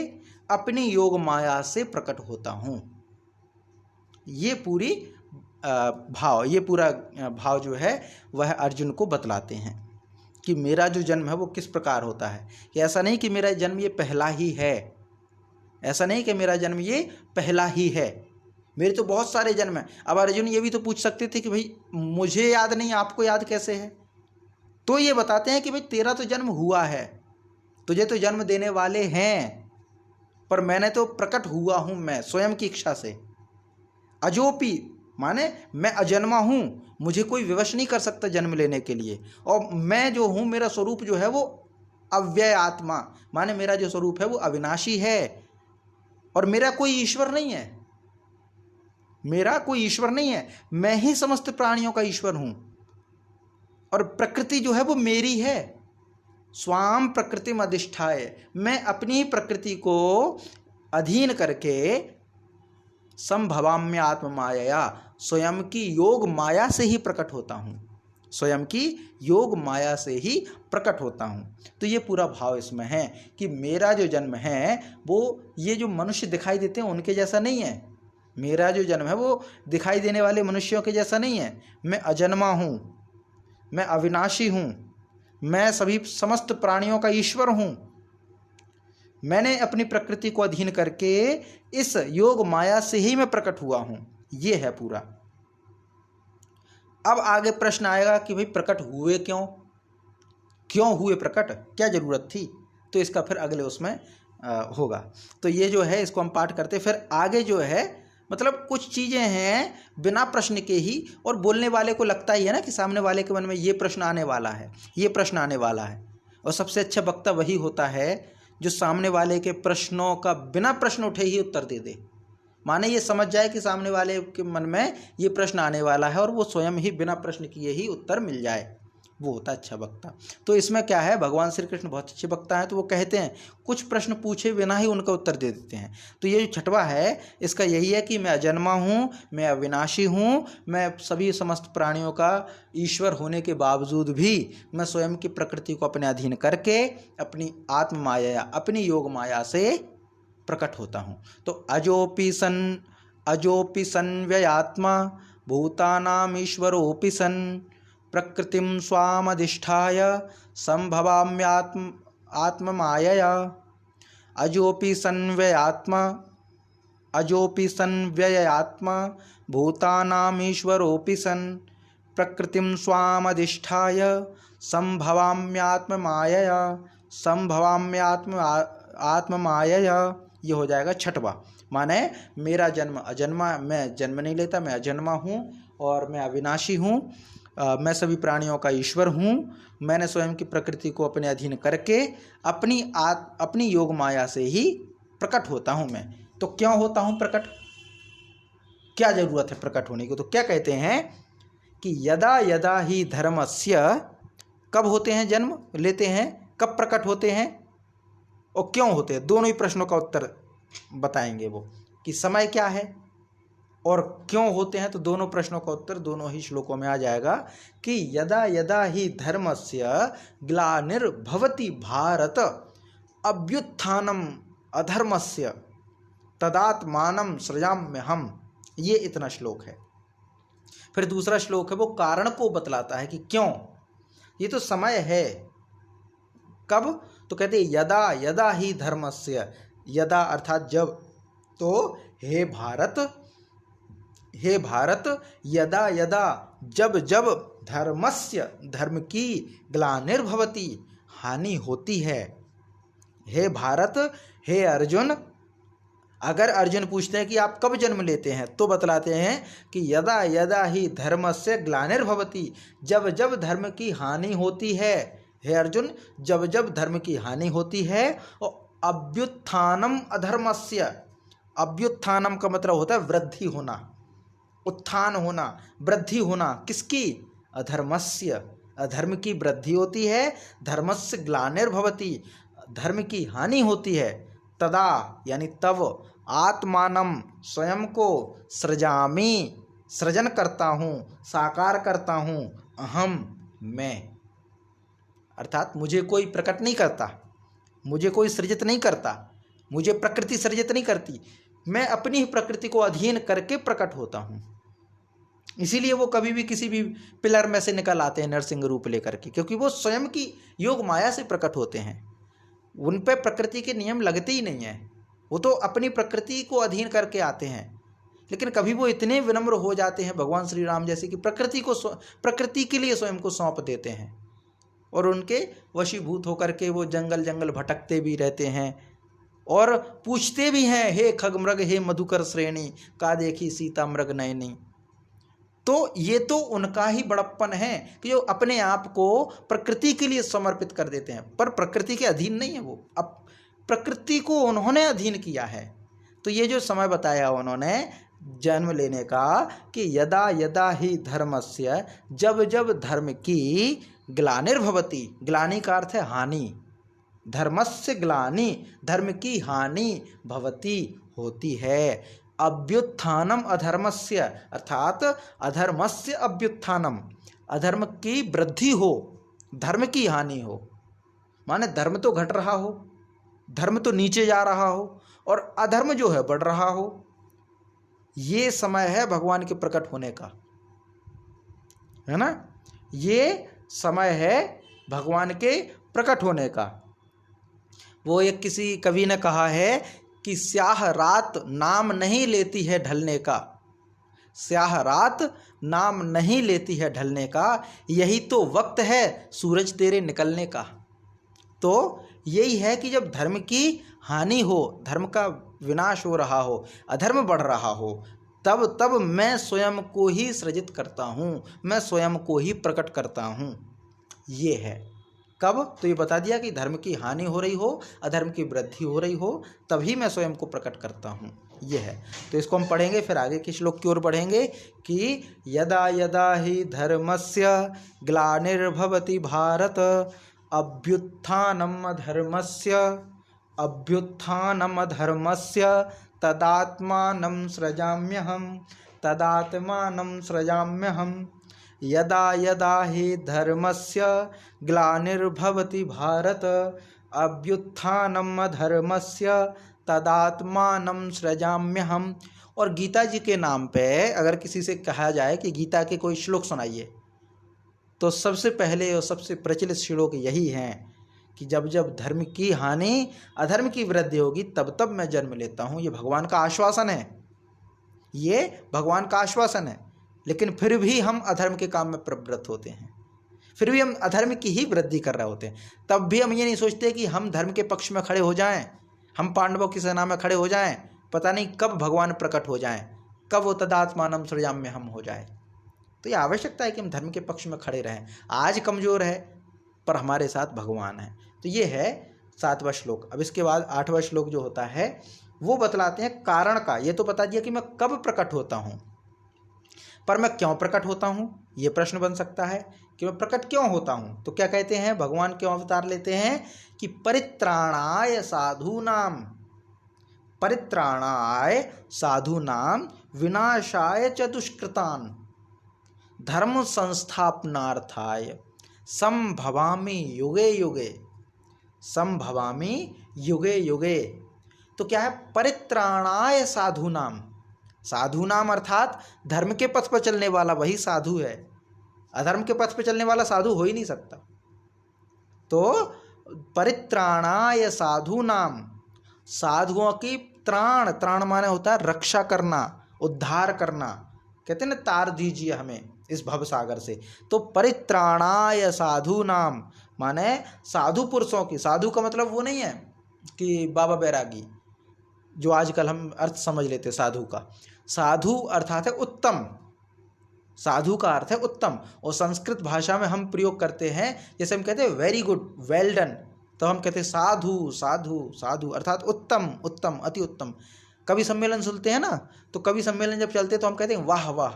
अपनी योग माया से प्रकट होता हूँ। ये पूरी भाव, ये पूरा भाव जो है वह अर्जुन को बतलाते हैं कि मेरा जो जन्म है वो किस प्रकार होता है। कि ऐसा नहीं कि मेरा जन्म ये पहला ही है, ऐसा नहीं कि मेरा जन्म ये पहला ही है, मेरे तो बहुत सारे जन्म हैं। अब अर्जुन ये भी तो पूछ सकते थे कि भाई मुझे याद नहीं, आपको याद कैसे है। तो ये बताते हैं कि भाई तेरा तो जन्म हुआ है, तुझे तो जन्म देने वाले हैं, पर मैंने तो प्रकट हुआ हूँ मैं स्वयं की इच्छा से। अजोपि माने मैं अजन्मा हूँ, मुझे कोई विवश नहीं कर सकता जन्म लेने के लिए। और मैं जो हूँ, मेरा स्वरूप जो है वो अव्यय आत्मा, माने मेरा जो स्वरूप है वो अविनाशी है, और मेरा कोई ईश्वर नहीं है, मेरा कोई ईश्वर नहीं है, मैं ही समस्त प्राणियों का ईश्वर हूँ। और प्रकृति जो है वो मेरी है, स्वाम प्रकृतिम अधिष्ठाय, मैं अपनी प्रकृति को अधीन करके संभवाम्य आत्म माया, स्वयं की योग माया से ही प्रकट होता हूँ, स्वयं की योग माया से ही प्रकट होता हूँ। तो ये पूरा भाव इसमें है कि मेरा जो जन्म है वो ये जो मनुष्य दिखाई देते हैं उनके जैसा नहीं है। मेरा जो जन्म है वो दिखाई देने वाले मनुष्यों के जैसा नहीं है। मैं अजन्मा हूँ, मैं अविनाशी हूँ, मैं सभी समस्त प्राणियों का ईश्वर हूँ। मैंने अपनी प्रकृति को अधीन करके इस योग माया से ही मैं प्रकट हुआ हूँ। ये है पूरा। अब आगे प्रश्न आएगा कि भाई प्रकट हुए क्यों, क्यों हुए प्रकट, क्या जरूरत थी? तो इसका फिर अगले उसमें होगा। तो ये जो है इसको हम पाठ करते, फिर आगे जो है मतलब कुछ चीज़ें हैं बिना प्रश्न के ही, और बोलने वाले को लगता ही है ना कि सामने वाले के मन में ये प्रश्न आने वाला है, ये प्रश्न आने वाला है। और सबसे अच्छा वक्ता वही होता है जो सामने वाले के प्रश्नों का बिना प्रश्न उठे ही उत्तर दे दे। माने ये समझ जाए कि सामने वाले के मन में ये प्रश्न आने वाला है और वो स्वयं ही बिना प्रश्न किए ही उत्तर मिल जाए, वो होता है अच्छा वक्ता। तो इसमें क्या है, भगवान श्री कृष्ण बहुत अच्छे वक्ता हैं, तो वो कहते हैं कुछ प्रश्न पूछे बिना ही उनका उत्तर दे देते हैं। तो ये जो छठवा है इसका यही है कि मैं अजन्मा हूँ, मैं अविनाशी हूँ, मैं सभी समस्त प्राणियों का ईश्वर होने के बावजूद भी मैं स्वयं की प्रकृति को अपने अधीन करके अपनी आत्म माया, अपनी योग माया से प्रकट होता हूँ। तो अजोपि सन व्ययात्मा भूतानाम ईश्वरोपि सन प्रकृतिम स्वामधिष्ठाय संभवाम्यात्म आत्ममायया। अजोपि सन्व्ययात्मा भूतानाम ईश्वरोपि सन् प्रकृतिम स्वामधिष्ठाय संभवाम्यात्ममायया आत्ममायया। ये हो जाएगा छठवा। माने मेरा जन्म अजन्मा, मैं जन्म नहीं लेता, मैं अजन्मा हूँ और मैं अविनाशी हूँ, मैं सभी प्राणियों का ईश्वर हूँ। मैंने स्वयं की प्रकृति को अपने अधीन करके अपनी योग माया से ही प्रकट होता हूँ मैं। तो क्यों होता हूँ प्रकट, क्या जरूरत है प्रकट होने की? तो क्या कहते हैं कि यदा यदा ही धर्मस्य, कब होते हैं जन्म लेते हैं, कब प्रकट होते हैं और क्यों होते हैं, दोनों ही प्रश्नों का उत्तर बताएंगे वो कि समय क्या है और क्यों होते हैं। तो दोनों प्रश्नों का उत्तर दोनों ही श्लोकों में आ जाएगा कि यदा यदा ही धर्मस्य ग्लानिर्भवति भारत अभ्युत्थानम अधर्मस्य तदात्मानं सृजाम्यहम्। ये इतना श्लोक है। फिर दूसरा श्लोक है वो कारण को बतलाता है कि क्यों ये तो समय है। कब? तो कहते यदा यदा ही धर्मस्य, यदा अर्थात जब, तो हे भारत यदा यदा जब जब धर्मस्य धर्म की ग्लानिर्भवति हानि होती है। हे भारत, हे अर्जुन, अगर अर्जुन पूछते हैं कि आप कब जन्म लेते हैं तो बतलाते हैं कि यदा यदा ही धर्मस्य ग्लानिर्भवति, जब जब धर्म की हानि होती है। हे अर्जुन, जब जब धर्म की हानि होती है। और अभ्युत्थानम अधर्मस्य, अभ्युत्थानम का मतलब होता है वृद्धि होना, उत्थान होना, वृद्धि होना। किसकी? अधर्मस्य, अधर्म की वृद्धि होती है। धर्मस्य ग्लानिर्भवति, धर्म की हानि होती है। तदा यानी तब, आत्मानम स्वयं को, सृजामि सृजन करता हूँ, साकार करता हूँ, अहम मैं, अर्थात मुझे कोई प्रकट नहीं करता, मुझे कोई सृजित नहीं करता, मुझे प्रकृति सृजित नहीं करती, मैं अपनी ही प्रकृति को अधीन करके प्रकट होता हूँ। इसीलिए वो कभी भी किसी भी पिलर में से निकल आते हैं नरसिंह रूप लेकर के, क्योंकि वो स्वयं की योग माया से प्रकट होते हैं। उन पे प्रकृति के नियम लगते ही नहीं हैं, वो तो अपनी प्रकृति को अधीन करके आते हैं। लेकिन कभी वो इतने विनम्र हो जाते हैं भगवान श्री राम जैसे कि प्रकृति के लिए स्वयं को सौंप देते हैं और उनके वशीभूत होकर के वो जंगल जंगल भटकते भी रहते हैं और पूछते भी हैं, हे खगमृग हे मधुकर श्रेणी, का देखी सीता मृग नयनी। तो ये तो उनका ही बड़प्पन है कि जो अपने आप को प्रकृति के लिए समर्पित कर देते हैं, पर प्रकृति के अधीन नहीं है वो, अब प्रकृति को उन्होंने अधीन किया है। तो ये जो समय बताया उन्होंने जन्म लेने का कि यदा यदा ही धर्मस्य, जब जब धर्म की ग्लानिर्भवति, ग्लानि का अर्थ है हानि, धर्मस्य ग्लानि, धर्म की हानि भवति होती है, अभ्युत्थानम अधर्मस्य, अर्थात अधर्मस्य अभ्युत्थानम, अधर्म की वृद्धि हो, धर्म की हानि हो, माने धर्म तो घट रहा हो, धर्म तो नीचे जा रहा हो और अधर्म जो है बढ़ रहा हो। ये समय है भगवान के प्रकट होने का, है ना, ये समय है भगवान के प्रकट होने का। वो एक किसी कवि ने कहा है कि स्याह रात नाम नहीं लेती है ढलने का, स्याह रात नाम नहीं लेती है ढलने का, यही तो वक्त है सूरज तेरे निकलने का। तो यही है कि जब धर्म की हानि हो, धर्म का विनाश हो रहा हो, अधर्म बढ़ रहा हो, तब मैं स्वयं को ही सृजित करता हूँ, मैं स्वयं को ही प्रकट करता हूँ। ये है कब, तो ये बता दिया कि धर्म की हानि हो रही हो, अधर्म की वृद्धि हो रही हो, तभी मैं स्वयं को प्रकट करता हूँ। ये है, तो इसको हम पढ़ेंगे, फिर आगे के श्लोक की ओर बढ़ेंगे कि यदा यदा ही धर्मस्य ग्लानिर्भवति भारत, अभ्युत्थानम अधर्मस्य तदात्मानं सृजाम्यहम्, यदा यदा हि धर्मस्य ग्लानिर्भवति भारत, अभ्युत्थानम अधर्मस्य तदात्मानं सृजाम्यहम्। और गीता जी के नाम पे अगर किसी से कहा जाए कि गीता के कोई श्लोक सुनाइए, तो सबसे पहले और सबसे प्रचलित श्लोक यही हैं कि जब जब धर्म की हानि, अधर्म की वृद्धि होगी, तब मैं जन्म लेता हूँ। ये भगवान का आश्वासन है, ये भगवान का आश्वासन है। लेकिन फिर भी हम अधर्म के काम में प्रवृत्त होते हैं, फिर भी हम अधर्म की ही वृद्धि कर रहे होते हैं। तब भी हम ये नहीं सोचते कि हम धर्म के पक्ष में खड़े हो जाएं, हम पांडवों की सेना में खड़े हो जाएं, पता नहीं कब भगवान प्रकट हो जाएं, कब वो तदात्मानं सृजाम्यहम् हो जाए। तो ये आवश्यकता है कि हम धर्म के पक्ष में खड़े रहें। आज कमज़ोर है पर हमारे साथ भगवान है। तो ये है 7वां श्लोक। अब इसके बाद 8वां श्लोक जो होता है वो बतलाते हैं कारण का। ये तो बता दिया कि मैं कब प्रकट होता हूँ, पर मैं क्यों प्रकट होता हूँ, ये प्रश्न बन सकता है कि मैं प्रकट क्यों होता हूँ। तो क्या कहते हैं, भगवान क्यों अवतार लेते हैं कि परित्राणाय साधूनां विनाशाय च दुष्कृतान् धर्म संस्थापनार्थाय संभवामि युगे युगे। तो क्या है, परित्राणाय साधूनाम अर्थात धर्म के पथ पर चलने वाला वही साधु है, अधर्म के पथ पर चलने वाला साधु हो ही नहीं सकता। तो परित्राणाय साधूनाम, साधुओं की त्राण माने होता है रक्षा करना, उद्धार करना। कहते हैं ना, तार दीजिए हमें इस भव सागर से। तो परित्राणाय साधूनाम माने साधु पुरुषों की। साधु का मतलब वो नहीं है कि बाबा बैरागी, जो आजकल हम अर्थ समझ लेते साधु का। साधु अर्थात है उत्तम, साधु का अर्थ है उत्तम। और संस्कृत भाषा में हम प्रयोग करते हैं, जैसे हम कहते हैं वेरी गुड, वेल डन, तो हम कहते हैं साधु साधु साधु अर्थात उत्तम उत्तम अति उत्तम। कवि सम्मेलन सुनते हैं ना, तो कवि सम्मेलन जब चलते तो हम कहते हैं वाह वाह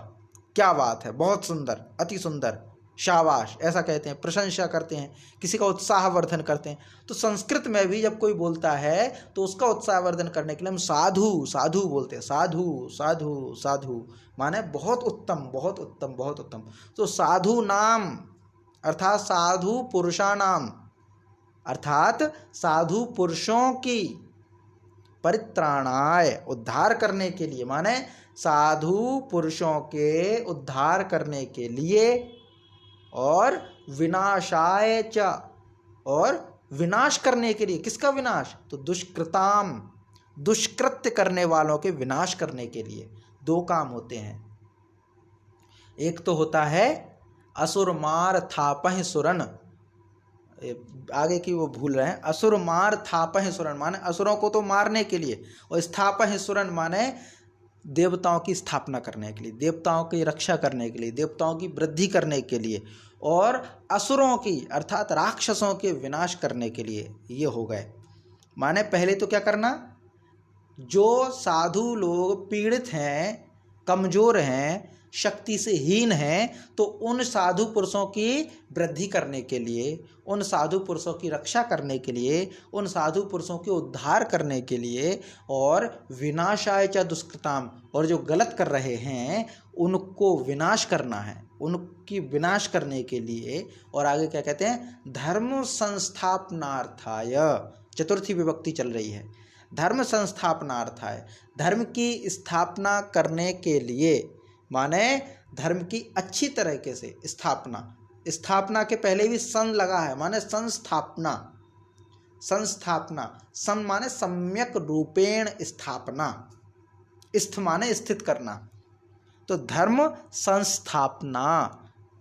क्या बात है, बहुत सुंदर, अति सुंदर, शाबाश, ऐसा कहते हैं, प्रशंसा करते हैं, किसी का उत्साहवर्धन करते हैं। तो संस्कृत में भी जब कोई बोलता है तो उसका उत्साहवर्धन करने के लिए हम साधु साधु बोलते हैं। साधु साधु साधु माने बहुत उत्तम बहुत उत्तम बहुत उत्तम। तो साधु नाम अर्थात साधु पुरुषाणाम, अर्थात साधु पुरुषों की, परित्राणाय उद्धार करने के लिए, माने साधु पुरुषों के उद्धार करने के लिए, और विनाशाय च, और विनाश करने के लिए। किसका विनाश, तो दुष्कृताम, दुष्कृत्य करने वालों के विनाश करने के लिए। दो काम होते हैं, एक तो होता है असुर मार थापहि सुरन, आगे की वो भूल रहे हैं, असुर मार थापहि सुरन माने असुरों को तो मारने के लिए, और स्थापहि सुरन माने देवताओं की स्थापना करने के लिए, देवताओं की रक्षा करने के लिए, देवताओं की वृद्धि करने के लिए, और असुरों की अर्थात राक्षसों के विनाश करने के लिए। ये हो गए। माने पहले तो क्या करना, जो साधु लोग पीड़ित हैं, कमज़ोर हैं, शक्ति से हीन हैं, तो उन साधु पुरुषों की वृद्धि करने के लिए, उन साधु पुरुषों की रक्षा करने के लिए, उन साधु पुरुषों के उद्धार करने के लिए, और विनाशाय च दुष्कृताम, और जो गलत कर रहे हैं उनको विनाश करना है, उनकी विनाश करने के लिए। और आगे क्या कहते हैं, धर्म संस्थापनार्थाय, चतुर्थी विभक्ति चल रही है, धर्म संस्थापनार्थाय, धर्म की स्थापना करने के लिए, माने धर्म की अच्छी तरीके से स्थापना, स्थापना के पहले भी सन लगा है, माने संस्थापना, संस्थापना, सं माने सम्यक रूपेण स्थापना, स्थ माने स्थित करना, तो धर्म संस्थापना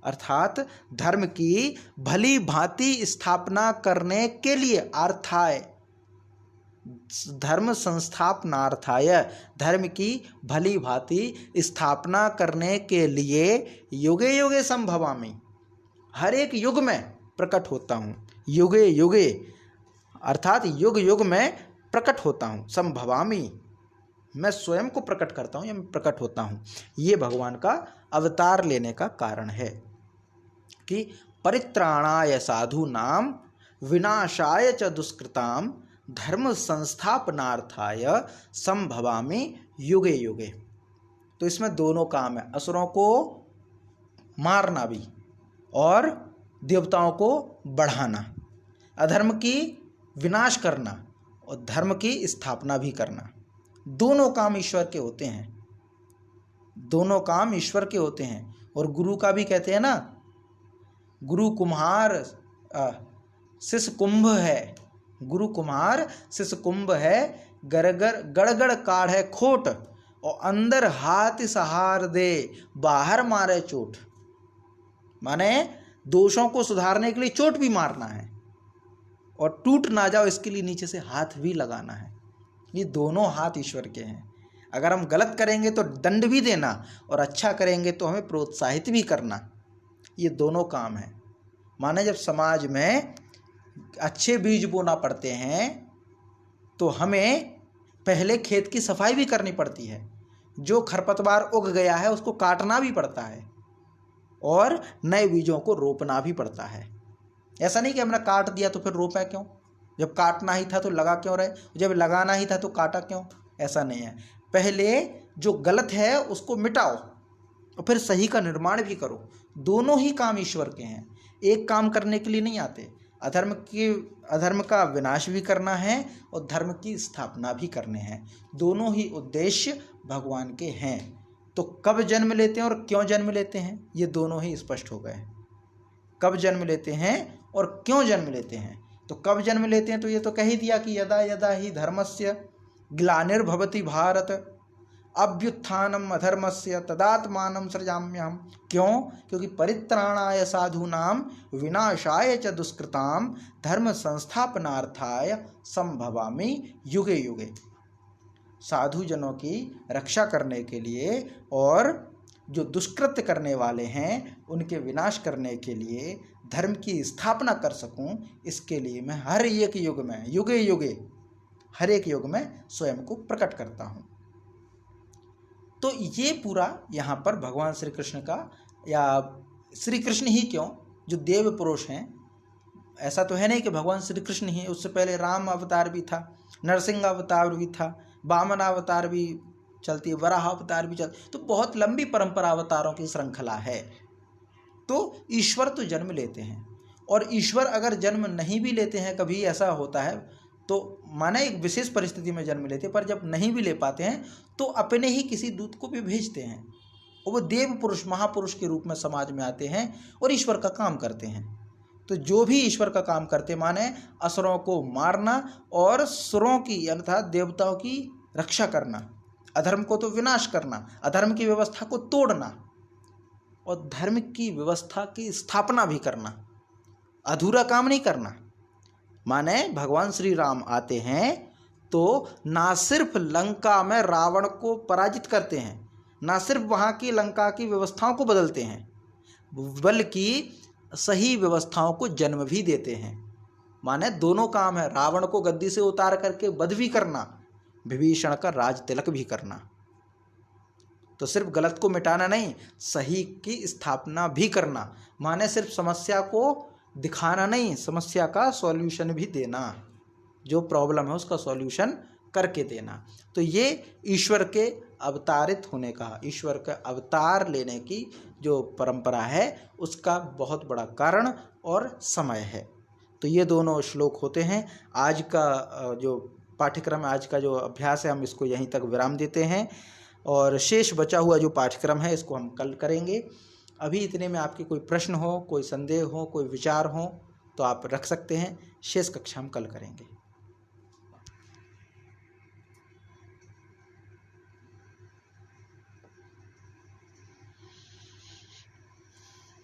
अर्थात धर्म की भली भांति स्थापना करने के लिए, अर्थाय धर्म संस्थापनार्थाय, धर्म की भली भांति स्थापना करने के लिए युगे युगे संभवामि, हर एक युग में प्रकट होता हूँ, युगे युगे अर्थात युग युग में प्रकट होता हूँ, संभवामि मैं स्वयं को प्रकट करता हूँ या मैं प्रकट होता हूँ। ये भगवान का अवतार लेने का कारण है कि परित्राणाय साधूनाम विनाशाय च दुष्कृताम धर्म संस्थापनार्थाय संभवामि युगे युगे। तो इसमें दोनों काम है, असुरों को मारना भी और देवताओं को बढ़ाना, अधर्म की विनाश करना और धर्म की स्थापना भी करना। दोनों काम ईश्वर के होते हैं, दोनों काम ईश्वर के होते हैं। और गुरु का भी कहते हैं ना, गुरु कुम्हार शिष्य कुंभ है, गुरु कुम्हार शिष्य कुंभ है, गड़गड़ गड़गड़ काढ़े खोट और अंदर हाथ सहार दे बाहर मारे चोट। माने दोषों को सुधारने के लिए चोट भी मारना है और टूट ना जाओ इसके लिए नीचे से हाथ भी लगाना है। ये दोनों हाथ ईश्वर के हैं। अगर हम गलत करेंगे तो दंड भी देना और अच्छा करेंगे तो हमें प्रोत्साहित भी करना, ये दोनों काम है। माने जब समाज में अच्छे बीज बोना पड़ते हैं तो हमें पहले खेत की सफाई भी करनी पड़ती है, जो खरपतवार उग गया है उसको काटना भी पड़ता है और नए बीजों को रोपना भी पड़ता है। ऐसा नहीं कि हमने काट दिया तो फिर रोपा क्यों, जब काटना ही था तो लगा क्यों रहे, जब लगाना ही था तो काटा क्यों, ऐसा नहीं है। पहले जो गलत है उसको मिटाओ और फिर सही का निर्माण भी करो। दोनों ही काम ईश्वर के हैं, एक काम करने के लिए नहीं आते। अधर्म का विनाश भी करना है और धर्म की स्थापना भी करने हैं, दोनों ही उद्देश्य भगवान के हैं। तो कब जन्म लेते हैं और क्यों जन्म लेते हैं, ये दोनों ही स्पष्ट हो गए। कब जन्म लेते हैं और क्यों जन्म लेते हैं। तो कब जन्म लेते हैं तो ये तो कह ही दिया कि यदा यदा ही धर्मस्य ग्लानिर्भवति भारत अभ्युत्थानम अधर्मस्य तदात्मानं सृजाम्यहम्। क्यों, क्योंकि परित्राणाय साधूनाम विनाशाय च दुष्कृताम धर्म संस्थापनार्थाय संभवामि युगे युगे। साधु जनों की रक्षा करने के लिए और जो दुष्कृत्य करने वाले हैं उनके विनाश करने के लिए, धर्म की स्थापना कर सकूं, इसके लिए मैं हर एक युग में, युगे युगे हर एक युग में स्वयं को प्रकट करता हूं। तो ये पूरा यहाँ पर भगवान श्री कृष्ण का, या श्री कृष्ण ही क्यों, जो देव पुरुष हैं, ऐसा तो है नहीं कि भगवान श्री कृष्ण ही, उससे पहले राम अवतार भी था, नरसिंह अवतार भी था, वामन अवतार भी चलती है, वराह अवतार भी चलती, तो बहुत लंबी परंपरा अवतारों की श्रृंखला है। तो ईश्वर तो जन्म लेते हैं, और ईश्वर अगर जन्म नहीं भी लेते हैं, कभी ऐसा होता है तो माने एक विशेष परिस्थिति में जन्म लेते हैं, पर जब नहीं भी ले पाते हैं तो अपने ही किसी दूत को भी भेजते हैं और वो देव पुरुष महापुरुष के रूप में समाज में आते हैं और ईश्वर का काम करते हैं। तो जो भी ईश्वर का काम करते, माने असुरों को मारना और सुरों की अर्थात देवताओं की रक्षा करना, अधर्म को तो विनाश करना, अधर्म की व्यवस्था को तोड़ना और धर्म की व्यवस्था की स्थापना भी करना, अधूरा काम नहीं करना। माने भगवान श्री राम आते हैं तो ना सिर्फ लंका में रावण को पराजित करते हैं, ना सिर्फ वहाँ की लंका की व्यवस्थाओं को बदलते हैं, बल्कि सही व्यवस्थाओं को जन्म भी देते हैं। माने दोनों काम है, रावण को गद्दी से उतार करके वध भी करना, विभीषण का राज तिलक भी करना। तो सिर्फ गलत को मिटाना नहीं, सही की स्थापना भी करना, माने सिर्फ समस्या को दिखाना नहीं, समस्या का सॉल्यूशन भी देना, जो प्रॉब्लम है उसका सॉल्यूशन करके देना। तो ये ईश्वर के अवतारित होने का, ईश्वर का अवतार लेने की जो परंपरा है उसका बहुत बड़ा कारण और समय है। तो ये दोनों श्लोक होते हैं। आज का जो पाठ्यक्रम, आज का जो अभ्यास है, हम इसको यहीं तक विराम देते हैं और शेष बचा हुआ जो पाठ्यक्रम है इसको हम कल करेंगे। अभी इतने में आपके कोई प्रश्न हो, कोई संदेह हो, कोई विचार हो तो आप रख सकते हैं। शेष कक्षा हम कल करेंगे।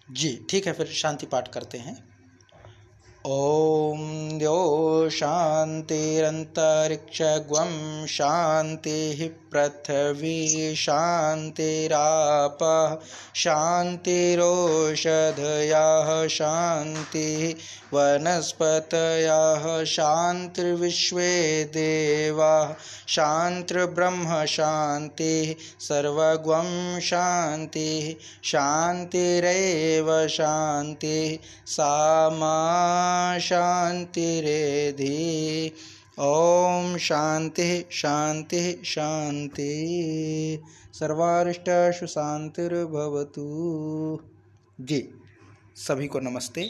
जी ठीक है, फिर शांति पाठ करते हैं। ओम द्यो शांतिरंतरिक्षगं शांति पृथ्वी शांतिरापः शांतिरोषधयः शांति वनस्पतयः शांतिर्विश्वे देवाः शांतिर्ब्रह्म शांति सर्वगं शांति शांतिरेव शांति सामा शांतिरेधि। ओम शांति शांति शांति। सर्वारिष्टेषु शांतिर्भवतु। जी सभी को नमस्ते।